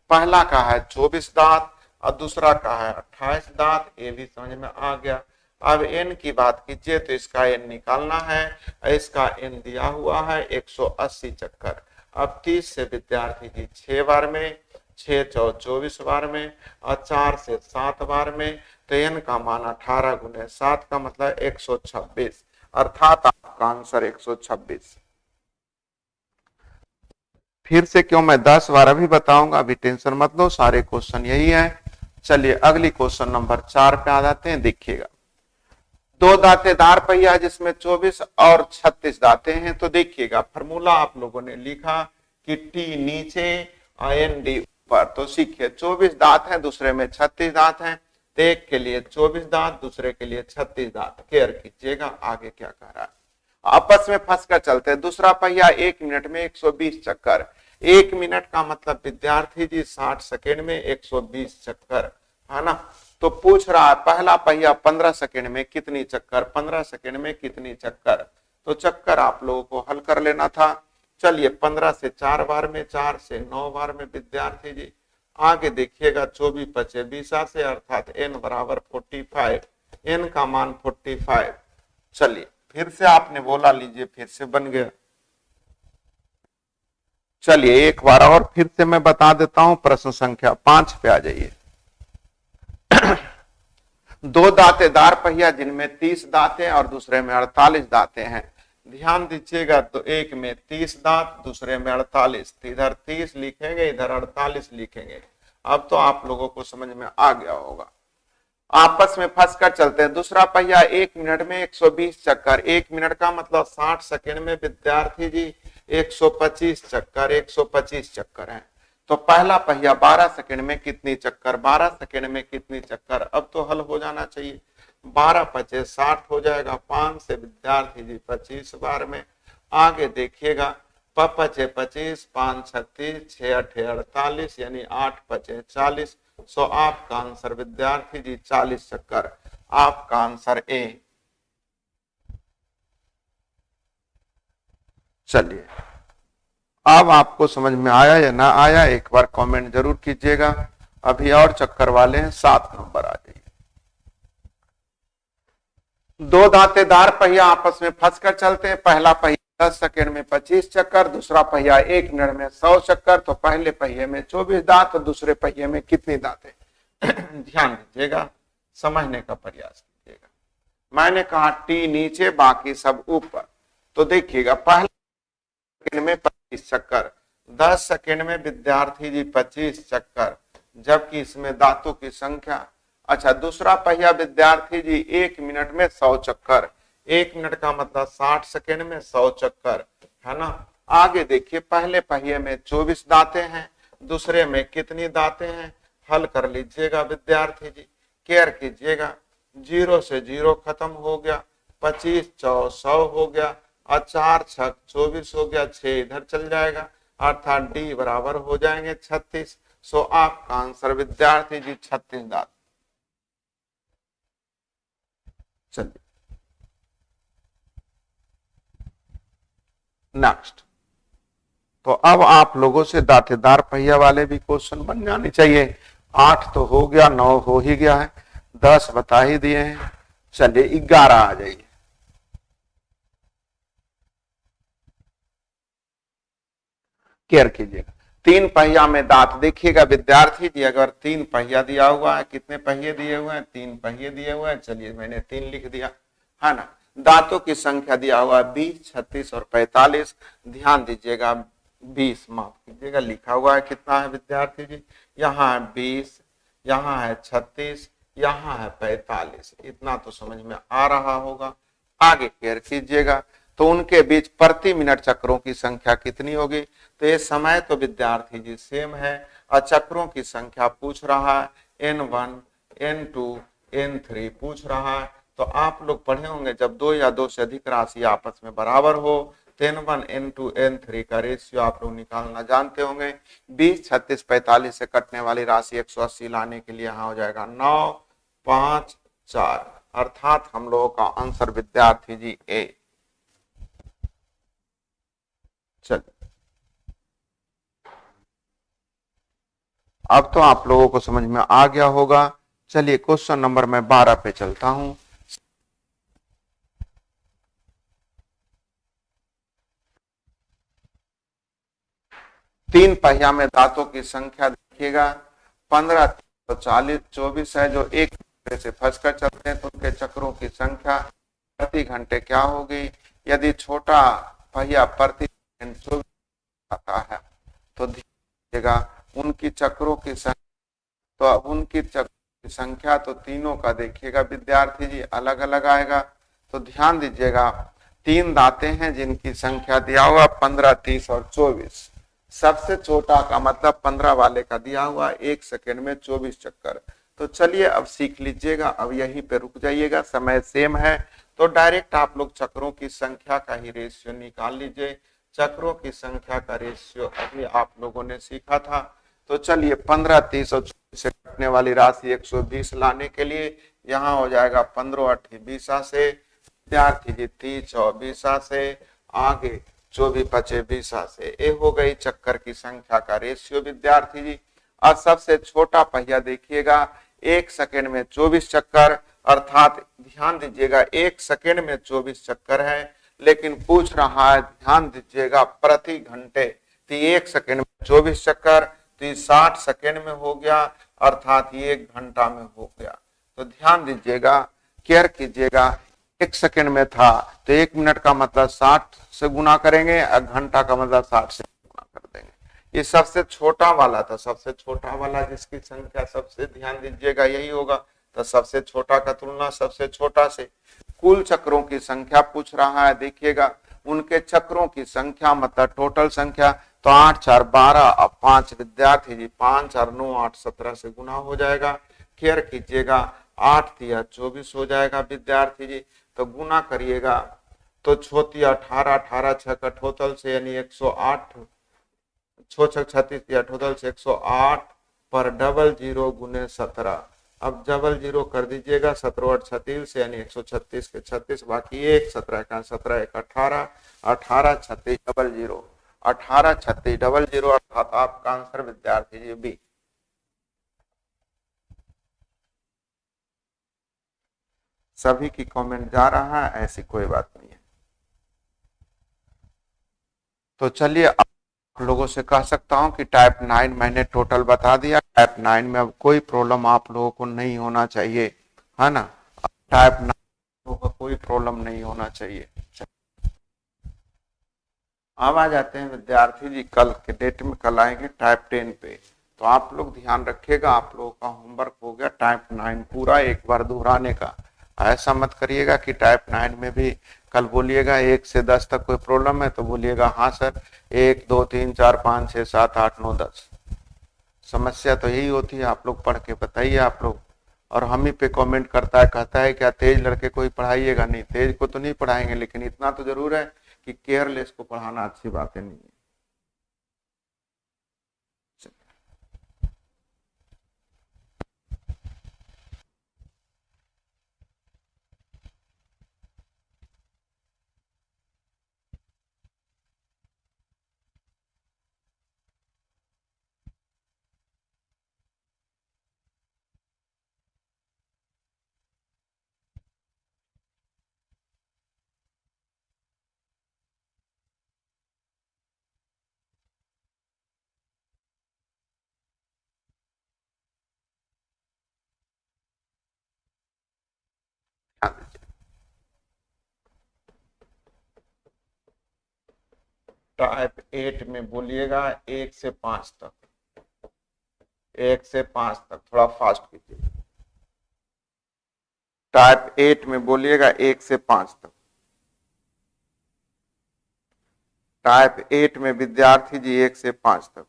पहला का है 24 दांत और दूसरा का है 28 दांत, ये भी समझ में आ गया। अब n की बात कीजिए तो इसका n निकालना है, इसका n दिया हुआ है 180 चक्कर। अब 30 से विद्यार्थी जी 6 बार में, 6 चौ 24 बार में, और 4 से 7 बार में, तो n का मान 18 गुने 7 का मतलब 126, अर्थात आपका आंसर 126। फिर से क्यों, मैं 10-12 भी बताऊंगा, अभी टेंशन मत लो, सारे क्वेश्चन यही है। चलिए अगली क्वेश्चन नंबर 4 पे आ जाते हैं। देखिएगा, दो दांतेदार पहिया जिसमें 24 और 36 दांतें हैं। तो देखिएगा फॉर्मूला आप लोगों ने लिखा कि टी नीचे एन डी ऊपर। तो सीखिए 24 दांत हैं, दूसरे में 36 दांत हैं। तो एक के लिए 24 दांत, दूसरे के लिए 36 दांत। केयर कीजिएगा आगे क्या कह रहा है। आपस में फंस कर चलते हैं। दूसरा पहिया 1 मिनट में 120 चक्कर। 1 मिनट का मतलब विद्यार्थी जी 60 सेकेंड में 120 चक्कर, है ना। तो पूछ रहा है पहला पहिया 15 सेकेंड में कितनी चक्कर, 15 सेकेंड में कितनी चक्कर। तो चक्कर आप लोगों को हल कर लेना था। चलिए 15 से 4 बार में, 4 से 9 बार में विद्यार्थी जी। आगे देखिएगा 24 बचे 20 से, अर्थात n बराबर 45। n का मान 45। चलिए फिर से आपने बोला, लीजिए फिर से बन गया। चलिए एक बार और फिर से मैं बता देता हूं। प्रश्न संख्या 5 पे आ जाइए। दो दांतेदार पहिया जिनमें 30 दांतें और दूसरे में 48 दांतें हैं। ध्यान दीजिएगा, तो एक में 30 दांत, दूसरे में 48। इधर 30 लिखेंगे, इधर 48 लिखेंगे। अब तो आप लोगों को समझ में आ गया होगा। आपस में फंस कर चलते हैं। दूसरा पहिया 1 मिनट में 120 चक्कर। 1 मिनट का मतलब 60 सेकेंड में विद्यार्थी जी 125 चक्कर। 125 चक्कर है। तो पहला पहिया 12 सेकेंड में कितनी चक्कर, 12 सेकेंड में कितनी चक्कर। अब तो हल हो जाना चाहिए। 12 पचे 60 हो जाएगा। 5 से विद्यार्थी जी 25 बार में। आगे देखिएगा, पचे 25, 5 36, 6 8 48, यानी 8 पचे 40। सो आपका आंसर विद्यार्थी जी 40 चक्कर। आपका आंसर ए। चलिए अब आपको समझ में आया या ना आया, एक बार कमेंट जरूर कीजिएगा। अभी और चक्कर वाले हैं, 7 नंबर आ जाइए। दो दांतेदार पहिया आपस में फंस कर चलते हैं। पहला पहिया 10 सेकेंड में 25 चक्कर, दूसरा पहिया 1 मिनट में 100 चक्कर। तो पहले पहिए में 24 दांत, दूसरे पहिए में कितनी दांतें। ध्यान दीजिएगा, समझने का प्रयास कीजिएगा। मैंने कहा टी नीचे, बाकी सब ऊपर। तो देखिएगा पहले सेकेंड में 25 चक्कर, 10 सेकेंड में विद्यार्थी जी 25 चक्कर, जबकि इसमें दांतों की संख्या। अच्छा, दूसरा पहिया विद्यार्थी जी 1 मिनट में 100 चक्कर। 1 मिनट का मतलब 60 सेकेंड में 100 चक्कर, है ना। आगे देखिए, पहले पहिए में 24 दांतें हैं, दूसरे में कितनी दांतें हैं। हल कर लीजिएगा विद्यार्थी जी, केयर कीजिएगा। 0 से 0 खत्म हो गया, 25 चौ 100 हो गया, और 4 छक 24 हो गया, 6 इधर चल जाएगा, अर्थात डी बराबर हो जाएंगे 36। सो आपका आंसर विद्यार्थी जी 36 दांत। चलिए नेक्स्ट। तो अब आप लोगों से दांतेदार पहिया वाले भी क्वेश्चन बन जाने चाहिए। 8 तो हो गया, 9 हो ही गया है, 10 बता ही दिए हैं। चलिए 11 आ जाइए। केयर कीजिएगा। 3 पहिया में दांत। देखिएगा विद्यार्थी जी, अगर 3 पहिया दिया हुआ है, कितने पहिए दिए हुए हैं, 3 पहिए दिए हुए हैं। चलिए मैंने 3 लिख दिया, है ना। दांतों की संख्या दिया हुआ है 20, 36 और 45। ध्यान दीजिएगा, 20 माफ कीजिएगा, लिखा हुआ है कितना है विद्यार्थी जी, यहाँ है 20, यहाँ है 36, यहाँ है 45। इतना तो समझ में आ रहा होगा। आगे केयर कीजिएगा, तो उनके बीच प्रति मिनट चक्रों की संख्या कितनी होगी। तो ये समय तो विद्यार्थी जी सेम है, और चक्रों की संख्या पूछ रहा है N1, N2, N3 पूछ रहा है। तो आप लोग पढ़े होंगे, जब 2 या 2 से अधिक राशि आपस में बराबर हो तो N1, N2, N3 का रेशियो आप लोग निकालना जानते होंगे। 20, 36, 45 से कटने वाली राशि 180 लाने के लिए यहाँ हो जाएगा 9, 5, 4, अर्थात हम लोगों का आंसर विद्यार्थी जी ए। चलिए अब तो आप लोगों को समझ में आ गया होगा। चलिए क्वेश्चन नंबर मैं 12 पे चलता हूं। तीन पहिया में दांतों की संख्या देखिएगा, 15, 40, 24 है, जो एक से फंस कर चलते हैं। तो उनके चक्रों की संख्या प्रति घंटे क्या होगी। यदि छोटा पहिया प्रति सेकंड 24 आता है, तो देखिएगा उनकी चक्रों की संख्या, तो अब उनकी चक्रों की संख्या तो तीनों का देखिएगा विद्यार्थी जी अलग अलग आएगा। तो ध्यान दीजिएगा, तीन दांते हैं जिनकी संख्या दिया हुआ 15, 30 और 24। सबसे छोटा का मतलब 15 वाले का दिया हुआ 1 सेकेंड में 24 चक्कर। तो चलिए अब सीख लीजिएगा, अब यहीं पे रुक जाइएगा, समय सेम है। तो डायरेक्ट आप लोग चक्रों की संख्या का ही रेशियो निकाल लीजिए। चक्रों की संख्या का रेशियो अभी आप लोगों ने सीखा था। तो चलिए 15, 30 और 24 से कटने वाली राशि 120 लाने के लिए यहाँ हो जाएगा 15 8 20 से, विद्यार्थी जी 30 और 20 से, आगे 24 25 20 से। ये हो गई चक्कर की संख्या का रेशियो विद्यार्थी जी। और सबसे छोटा पहिया देखिएगा 1 सेकेंड में 24 चक्कर, अर्थात ध्यान दीजिएगा 1 सेकेंड में 24 चक्कर है, लेकिन पूछ रहा है ध्यान दीजिएगा प्रति घंटे। तो 1 सेकेंड में 24 चक्कर, तो 60 सेकेंड में हो गया, अर्थात ये 1 घंटा में हो गया। तो ध्यान दीजिएगा, केयर कीजिएगा, 1 सेकेंड में था तो 1 मिनट का मतलब 60 से गुना करेंगे और घंटा का मतलब 60 से गुना कर देंगे। ये सबसे छोटा वाला था, सबसे छोटा वाला जिसकी संख्या सबसे, ध्यान दीजिएगा यही होगा। तो सबसे छोटा का तुलना सबसे छोटा से। कुल चक्रों की संख्या पूछ रहा है, देखिएगा उनके चक्रों की संख्या मतलब टोटल संख्या। तो 8 4 12 और 5 विद्यार्थी जी 5 4 9 8 17 से गुना हो जाएगा। केयर कीजिएगा 8 3 24 हो जाएगा विद्यार्थी जी। तो गुना करिएगा तो 6 3 18 18 6 का टोटल से यानी 108, 6 6 36 या टोटल से 108 पर डबल जीरो गुने 17। अब डबल जीरो कर दीजिएगा 17 8 36 से यानी 136 के 36, बाकी 1 17 का 17 1 18 18 36 डबल जीरो 18 36 डबल जीरो, अर्थात आपका आंसर विद्यार्थी जी बी। सभी की कमेंट जा रहा है, ऐसी कोई बात नहीं है। तो चलिए आप लोगों से कह सकता हूं कि टाइप 9 मैंने टोटल बता दिया। टाइप 9 में अब कोई प्रॉब्लम आप लोगों को नहीं होना चाहिए, है ना। टाइप 9 का कोई प्रॉब्लम नहीं होना चाहिए। अब आ जाते हैं विद्यार्थी जी कल के डेट में, कल आएंगे टाइप 10 पे। तो आप लोग ध्यान रखिएगा, आप लोगों का होमवर्क हो गया टाइप 9 पूरा एक बार दोहराने का। ऐसा मत करिएगा कि टाइप 9 में भी कल बोलिएगा 1 से 10 तक कोई प्रॉब्लम है तो बोलिएगा हाँ सर 1 2 3 4 5 6 7 8 9 10। समस्या तो यही होती है, आप लोग पढ़ के बताइए आप लोग। और हम ही पे कमेंट करता है, कहता है क्या तेज लड़के को ही पढ़ाइएगा। नहीं, तेज को तो नहीं पढ़ाएंगे, लेकिन इतना तो जरूर है कि केयरलेस को पढ़ाना अच्छी बात नहीं है। टाइप 8 में बोलिएगा 1 से 5 तक, 1 से 5 तक, थोड़ा फास्ट कीजिए। टाइप 8 में बोलिएगा 1 से 5 तक। टाइप 8 में विद्यार्थी जी 1 से 5 तक।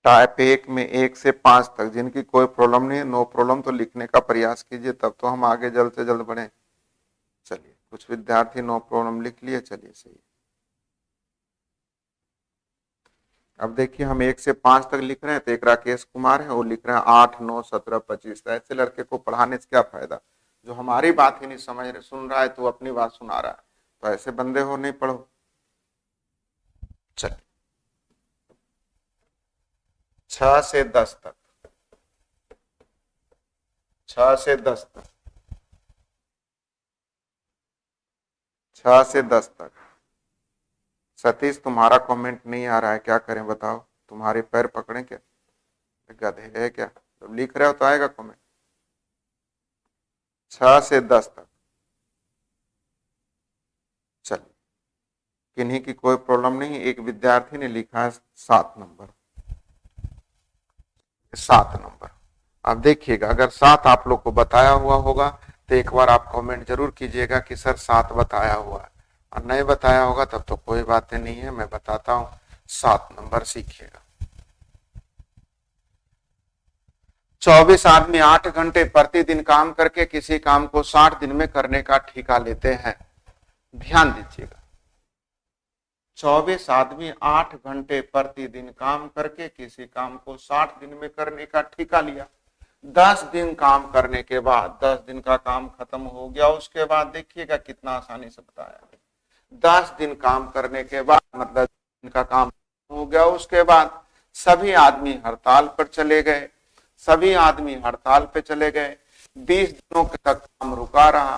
टाइप 1 में 1 से 5 तक जिनकी कोई प्रॉब्लम नहीं है, नो प्रॉब्लम, तो लिखने का प्रयास कीजिए, तब तो हम आगे जल्द से जल्द बढ़े। चलिए कुछ विद्यार्थी नो प्रॉब्लम लिख लिए, चलिए सही। अब देखिए हम 1 से 5 तक लिख रहे हैं, तो एक राकेश कुमार है वो लिख रहे हैं 8 9 17 25। ऐसे लड़के को पढ़ाने से क्या फायदा, जो हमारी बात ही नहीं समझ रहे, सुन रहा है तो अपनी बात सुना रहा है। तो ऐसे बंदे हो नहीं, पढ़ो। चलिए 6 से 10 तक, 6 से 10 तक। 6 से 10 तक। सतीश तुम्हारा कमेंट नहीं आ रहा है, क्या करें बताओ? तुम्हारे पैर पकड़े क्या? गधे है क्या? तो लिख रहे हो तो आएगा कमेंट। 6 से 10 तक। चलिए, किन्हीं की कोई प्रॉब्लम नहीं। एक विद्यार्थी ने लिखा है 7 नंबर। 7 नंबर। अब देखिएगा, अगर 7 आप लोग को बताया हुआ होगा तो एक बार आप कमेंट जरूर कीजिएगा कि सर 7 बताया हुआ है, और नहीं बताया होगा तब तो कोई बात नहीं है, मैं बताता हूं। 7 नंबर सीखिएगा। 24 आदमी 8 घंटे प्रतिदिन काम करके किसी काम को 60 दिन में करने का ठेका लेते हैं। ध्यान दीजिएगा, 24 आदमी 8 घंटे प्रतिदिन काम करके किसी काम को 60 दिन में करने का ठेका लिया। 10 दिन काम करने के बाद 10 दिन का काम खत्म हो गया, उसके बाद देखिएगा कितना आसानी से बताया। 10 दिन काम करने के बाद मतलब दिन का काम हो गया, उसके बाद सभी आदमी हड़ताल पर चले गए। सभी आदमी हड़ताल पे चले गए, 20 दिनों तक काम रुका रहा।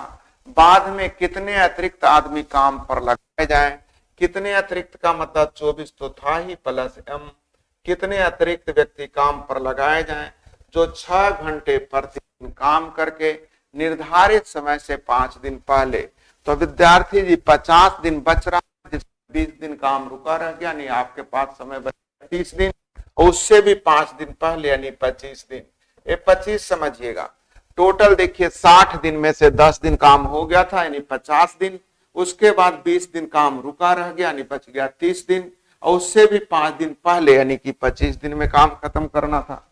बाद में कितने अतिरिक्त आदमी काम पर लगाए जाएं? कितने अतिरिक्त का मतलब 24 तो था ही प्लस m। कितने अतिरिक्त व्यक्ति काम पर लगाए जाएं जो 6 घंटे प्रतिदिन काम करके निर्धारित समय से 5 दिन पहले। तो विद्यार्थी जी 50 दिन बच रहा है, जिसमें 20 दिन काम रुका रह गया, यानी आपके पास समय बचा 30 दिन, और उससे भी 5 दिन पहले यानी 25 दिन। ये 25 समझिएगा। टोटल देखिए 60 दिन में से 10 दिन काम हो गया था यानी 50 दिन, उसके बाद 20 दिन काम रुका रह गया यानी बच गया 30 दिन, और उससे भी 5 दिन पहले यानी कि 25 दिन में काम खत्म करना था।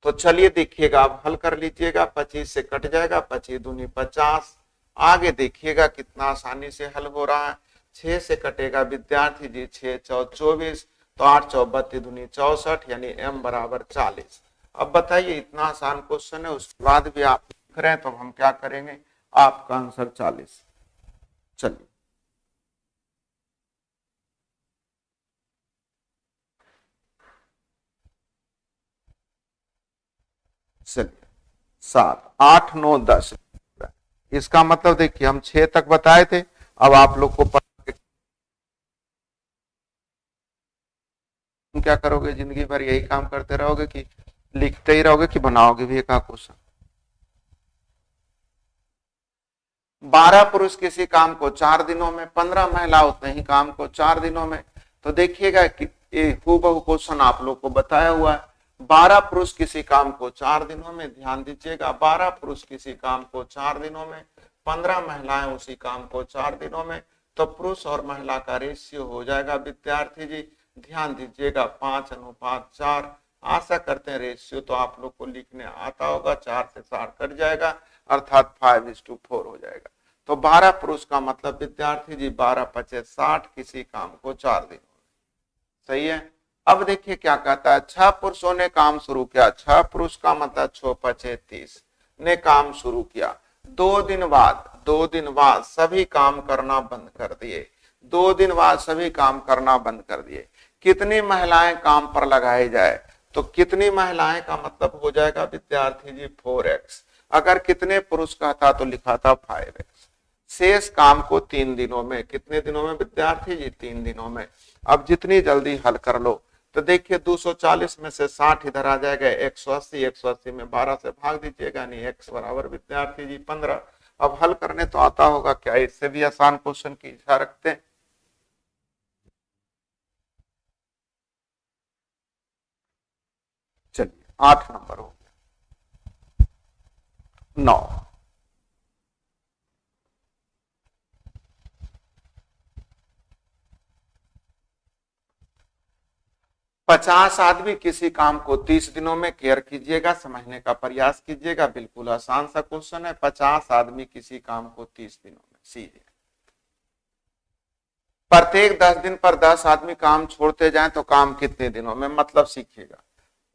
तो चलिए देखिएगा, आप हल कर लीजिएगा। 25 से कट जाएगा, 25 दूनी 50। आगे देखिएगा कितना आसानी से हल हो रहा है। 6 से कटेगा विद्यार्थी जी, 6 चौ 24, तो 8 चौ 32 दूनी 64 यानी m बराबर 40। अब बताइए, इतना आसान क्वेश्चन है, उसके बाद भी आप लिख रहे हैं, तो हम क्या करेंगे? आपका आंसर 40। चलिए, चलिए 7 8 9 10। इसका मतलब देखिए, हम 6 तक बताए थे। अब आप लोग को क्या करोगे? जिंदगी भर यही काम करते रहोगे कि लिखते ही रहोगे कि बनाओगे भी एक क्वेश्चन? 12 पुरुष किसी काम को 4 दिनों में, 15 महिला उतने ही काम को 4 दिनों में। तो देखिएगा कि हूबहू क्वेश्चन आप लोग को बताया हुआ है। 12 पुरुष किसी काम को 4 दिनों में, ध्यान दीजिएगा, 12 पुरुष किसी काम को 4 दिनों में, 15 महिलाएं उसी काम को 4 दिनों में। तो पुरुष और महिला का रेशियो हो जाएगा विद्यार्थी जी, ध्यान दीजिएगा 5:4। आशा करते हैं रेशियो तो आप लोग को लिखने आता होगा। 4 से 4 कट जाएगा, अर्थात 5:4 हो जाएगा। तो 12 पुरुष का मतलब विद्यार्थी जी 12 पचे 60 किसी काम को 4 दिनों में। सही है। अब देखिए क्या कहता है, 6 पुरुषों ने काम शुरू किया। 6 पुरुष का मतलब 6 पचे 30 ने काम शुरू किया। 2 दिन बाद सभी काम करना बंद कर दिए। 2 दिन बाद सभी काम करना बंद कर दिए। कितनी महिलाएं काम पर लगाई जाए? तो कितनी महिलाएं का मतलब हो जाएगा विद्यार्थी जी 4x। अगर कितने पुरुष का था तो लिखा था 5x। शेष काम को 3 दिनों में, कितने दिनों में विद्यार्थी जी? 3 दिनों में। अब जितनी जल्दी हल कर लो। तो देखिए 240 में से 60 इधर आ जाएगा, 180, 180 में 12 से भाग दीजिएगा, यानी x बराबर विद्यार्थी जी 15। अब हल करने तो आता होगा क्या? इससे भी आसान क्वेश्चन की इच्छा रखते हैं। चलिए 8 नंबर हो गया। 9 50 आदमी किसी काम को 30 दिनों में, केयर कीजिएगा, समझने का प्रयास कीजिएगा, बिल्कुल आसान सा क्वेश्चन है। 50 आदमी किसी काम को 30 दिनों में, सीधे प्रत्येक 10 दिन पर 10 आदमी काम छोड़ते जाएं तो काम कितने दिनों में, मतलब सीखिएगा।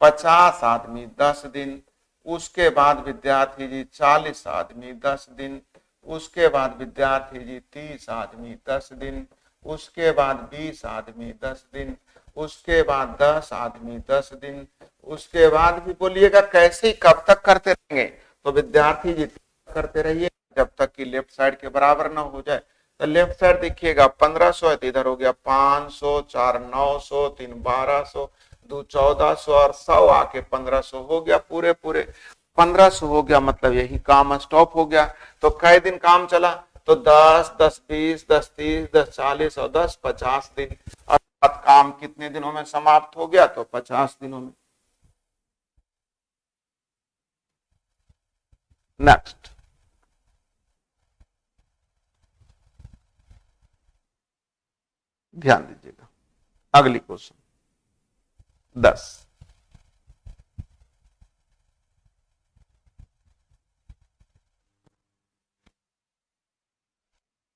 50 आदमी 10 दिन, उसके बाद विद्यार्थी जी 40 आदमी 10 दिन, उसके बाद विद्यार्थी जी 30 आदमी 10 दिन, उसके बाद 20 आदमी 10 दिन, उसके बाद 10 आदमी 10 दिन, उसके बाद भी बोलिएगा कैसे, कब तक करते रहेंगे? तो विद्यार्थी जी करते रहिए, जब तक कि लेफ्ट साइड के बराबर ना हो जाए। तो लेफ्ट साइड देखिएगा 1500 है तो इधर हो गया 500, 4 900, 3 1200, 2 1400 और 100 आके 1500 हो गया। पूरे पूरे 1500 हो गया, मतलब यही काम स्टॉप हो गया। तो कई दिन काम चला? तो 10, 10 20, 10 30, 10 40 और 10 50 दिन। अर्थात काम कितने दिनों में समाप्त हो गया? तो 50 दिनों में। नेक्स्ट, ध्यान दीजिएगा, अगली क्वेश्चन 10।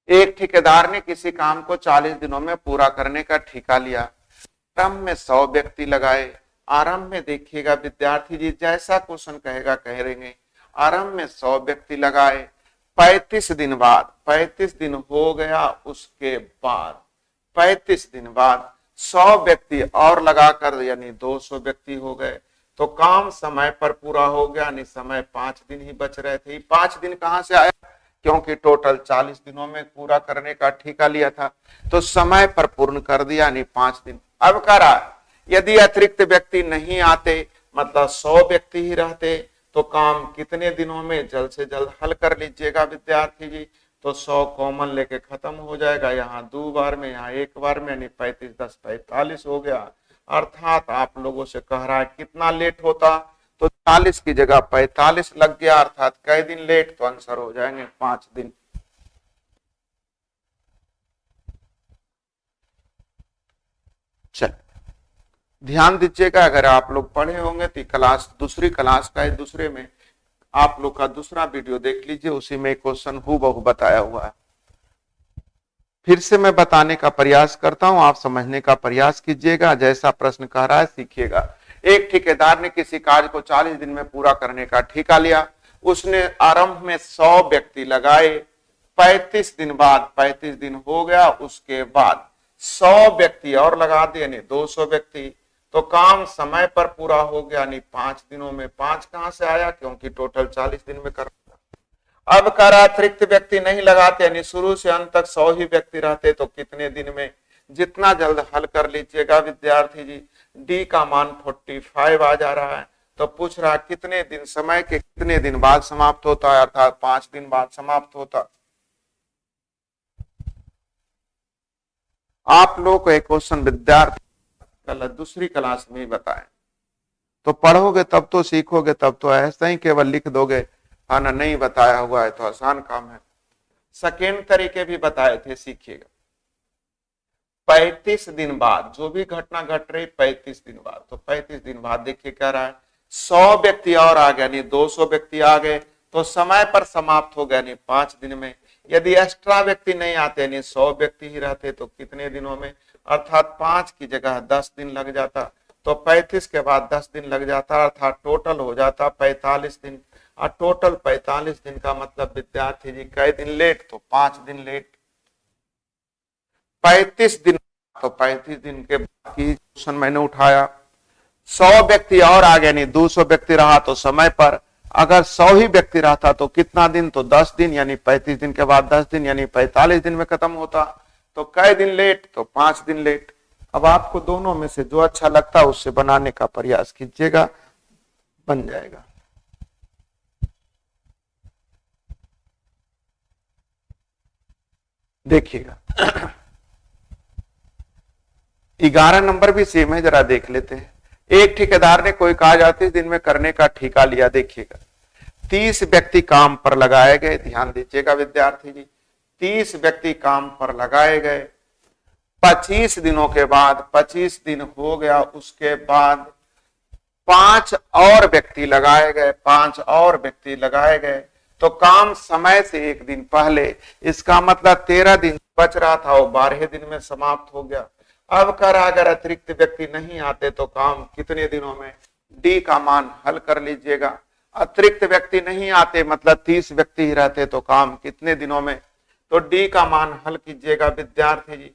एक ठेकेदार ने किसी काम को 40 दिनों में पूरा करने का ठेका लिया। आरंभ में 100 व्यक्ति लगाए। आरंभ में देखिएगा विद्यार्थी जी, जैसा क्वेश्चन कहेगा कहेंगे। आरंभ में 100 व्यक्ति लगाए, 35 दिन बाद, 35 दिन हो गया, उसके बाद 35 दिन बाद 100 व्यक्ति और लगाकर यानी 200 व्यक्ति हो गए। तो काम समय पर पूरा हो गया, यानी समय 5 दिन ही बच रहे थे। 5 दिन कहां से आया? क्योंकि टोटल 40 दिनों में पूरा करने का ठेका लिया था, तो समय पर पूर्ण कर दिया, यानी 5 दिन। अब कह रहा है यदि अतिरिक्त व्यक्ति नहीं आते, मतलब 100 व्यक्ति ही रहते, तो काम कितने दिनों में? जल्द से जल्द हल कर लीजिएगा विद्यार्थी जी। तो 100 कॉमन लेके खत्म हो जाएगा, यहाँ 2 बार में, यहाँ 1 बार में, यानी 35 10 45 हो गया। अर्थात आप लोगों से कह रहा है कितना लेट होता? तो 40 की जगह 45 लग गया, अर्थात कई दिन लेट? तो आंसर हो जाएंगे 5 दिन। चल ध्यान दीजिएगा, अगर आप लोग पढ़े होंगे तो क्लास, दूसरी क्लास का है, दूसरे में आप लोग का दूसरा वीडियो देख लीजिए, उसी में क्वेश्चन हूबहू बताया हुआ है। फिर से मैं बताने का प्रयास करता हूं, आप समझने का प्रयास कीजिएगा, जैसा प्रश्न कह रहा है सीखिएगा। एक ठेकेदार ने किसी कार्य को 40 दिन में पूरा करने का ठेका लिया। उसने आरंभ में 100 व्यक्ति लगाए, 35 दिन बाद, 35 दिन हो गया, उसके बाद 100 व्यक्ति और लगा दिए, यानी 200 व्यक्ति। तो काम समय पर पूरा हो गया, यानी 5 दिनों में। 5 कहां से आया? क्योंकि टोटल 40 दिन में कर। अब कर अतिरिक्त व्यक्ति नहीं लगाते, यानी शुरू से अंत तक 100 ही व्यक्ति रहते, तो कितने दिन में? जितना जल्द हल कर लीजिएगा विद्यार्थी जी। डी का मान 45 आ जा रहा है, तो पूछ रहा है कितने दिन, समय के कितने दिन बाद समाप्त होता है? अर्थात 5 दिन बाद समाप्त होता। आप लोग को एक क्वेश्चन विद्यार्थी कल दूसरी क्लास में ही बताएं, तो पढ़ोगे तब तो सीखोगे, तब तो ऐसा ही केवल लिख दोगे, हाँ ना, नहीं बताया हुआ है तो आसान काम है। सेकेंड तरीके भी बताए थे, सीखिएगा। 35 दिन बाद जो भी घटना घट रही, 35 दिन बाद, तो 35 दिन बाद देखिए क्या रहा है, 100 व्यक्ति और आ गए, यानी 200 व्यक्ति आ गए, तो समय पर समाप्त हो गया, यानी 5 दिन में। यदि एक्स्ट्रा व्यक्ति नहीं आते, यानी 100 व्यक्ति ही रहते, तो कितने दिनों में? अर्थात 5 की जगह 10 दिन लग जाता, तो 35 के बाद 10 दिन लग जाता, अर्थात टोटल हो जाता 45 दिन। और टोटल 45 दिन का मतलब विद्यार्थी जी कई दिन लेट? तो 5 दिन लेट। 35 दिन, तो 35 दिन के बाद की क्वेश्चन मैंने उठाया। 100 व्यक्ति और आ गए, नहीं 200 व्यक्ति रहा तो समय पर। अगर 100 ही व्यक्ति रहता तो कितना दिन? तो 10 दिन, यानी 35 दिन के बाद 10 दिन, यानी 45 दिन में खत्म होता। तो कई दिन लेट? तो 5 दिन लेट। अब आपको दोनों में से जो अच्छा लगता है उससे बनाने का प्रयास कीजिएगा, बन जाएगा। देखिएगा 11 नंबर भी सेम है, जरा देख लेते हैं। एक ठेकेदार ने कोई कार्य 38 दिन में करने का ठेका लिया। देखिएगा 30 व्यक्ति काम पर लगाए गए। ध्यान दीजिएगा विद्यार्थी जी, 30 व्यक्ति काम पर लगाए गए। 25 दिनों के बाद, 25 दिन हो गया, उसके बाद 5 और व्यक्ति लगाए गए, 5 और व्यक्ति लगाए गए, तो काम समय से 1 दिन पहले, इसका मतलब 13 दिन बच रहा था, वो 12 दिन में समाप्त हो गया। अब कर अगर अतिरिक्त व्यक्ति नहीं आते तो काम कितने दिनों में? डी का मान हल कर लीजिएगा। अतिरिक्त व्यक्ति नहीं आते मतलब 30 व्यक्ति ही रहते, तो काम कितने दिनों में? तो डी का मान हल कीजिएगा विद्यार्थी जी।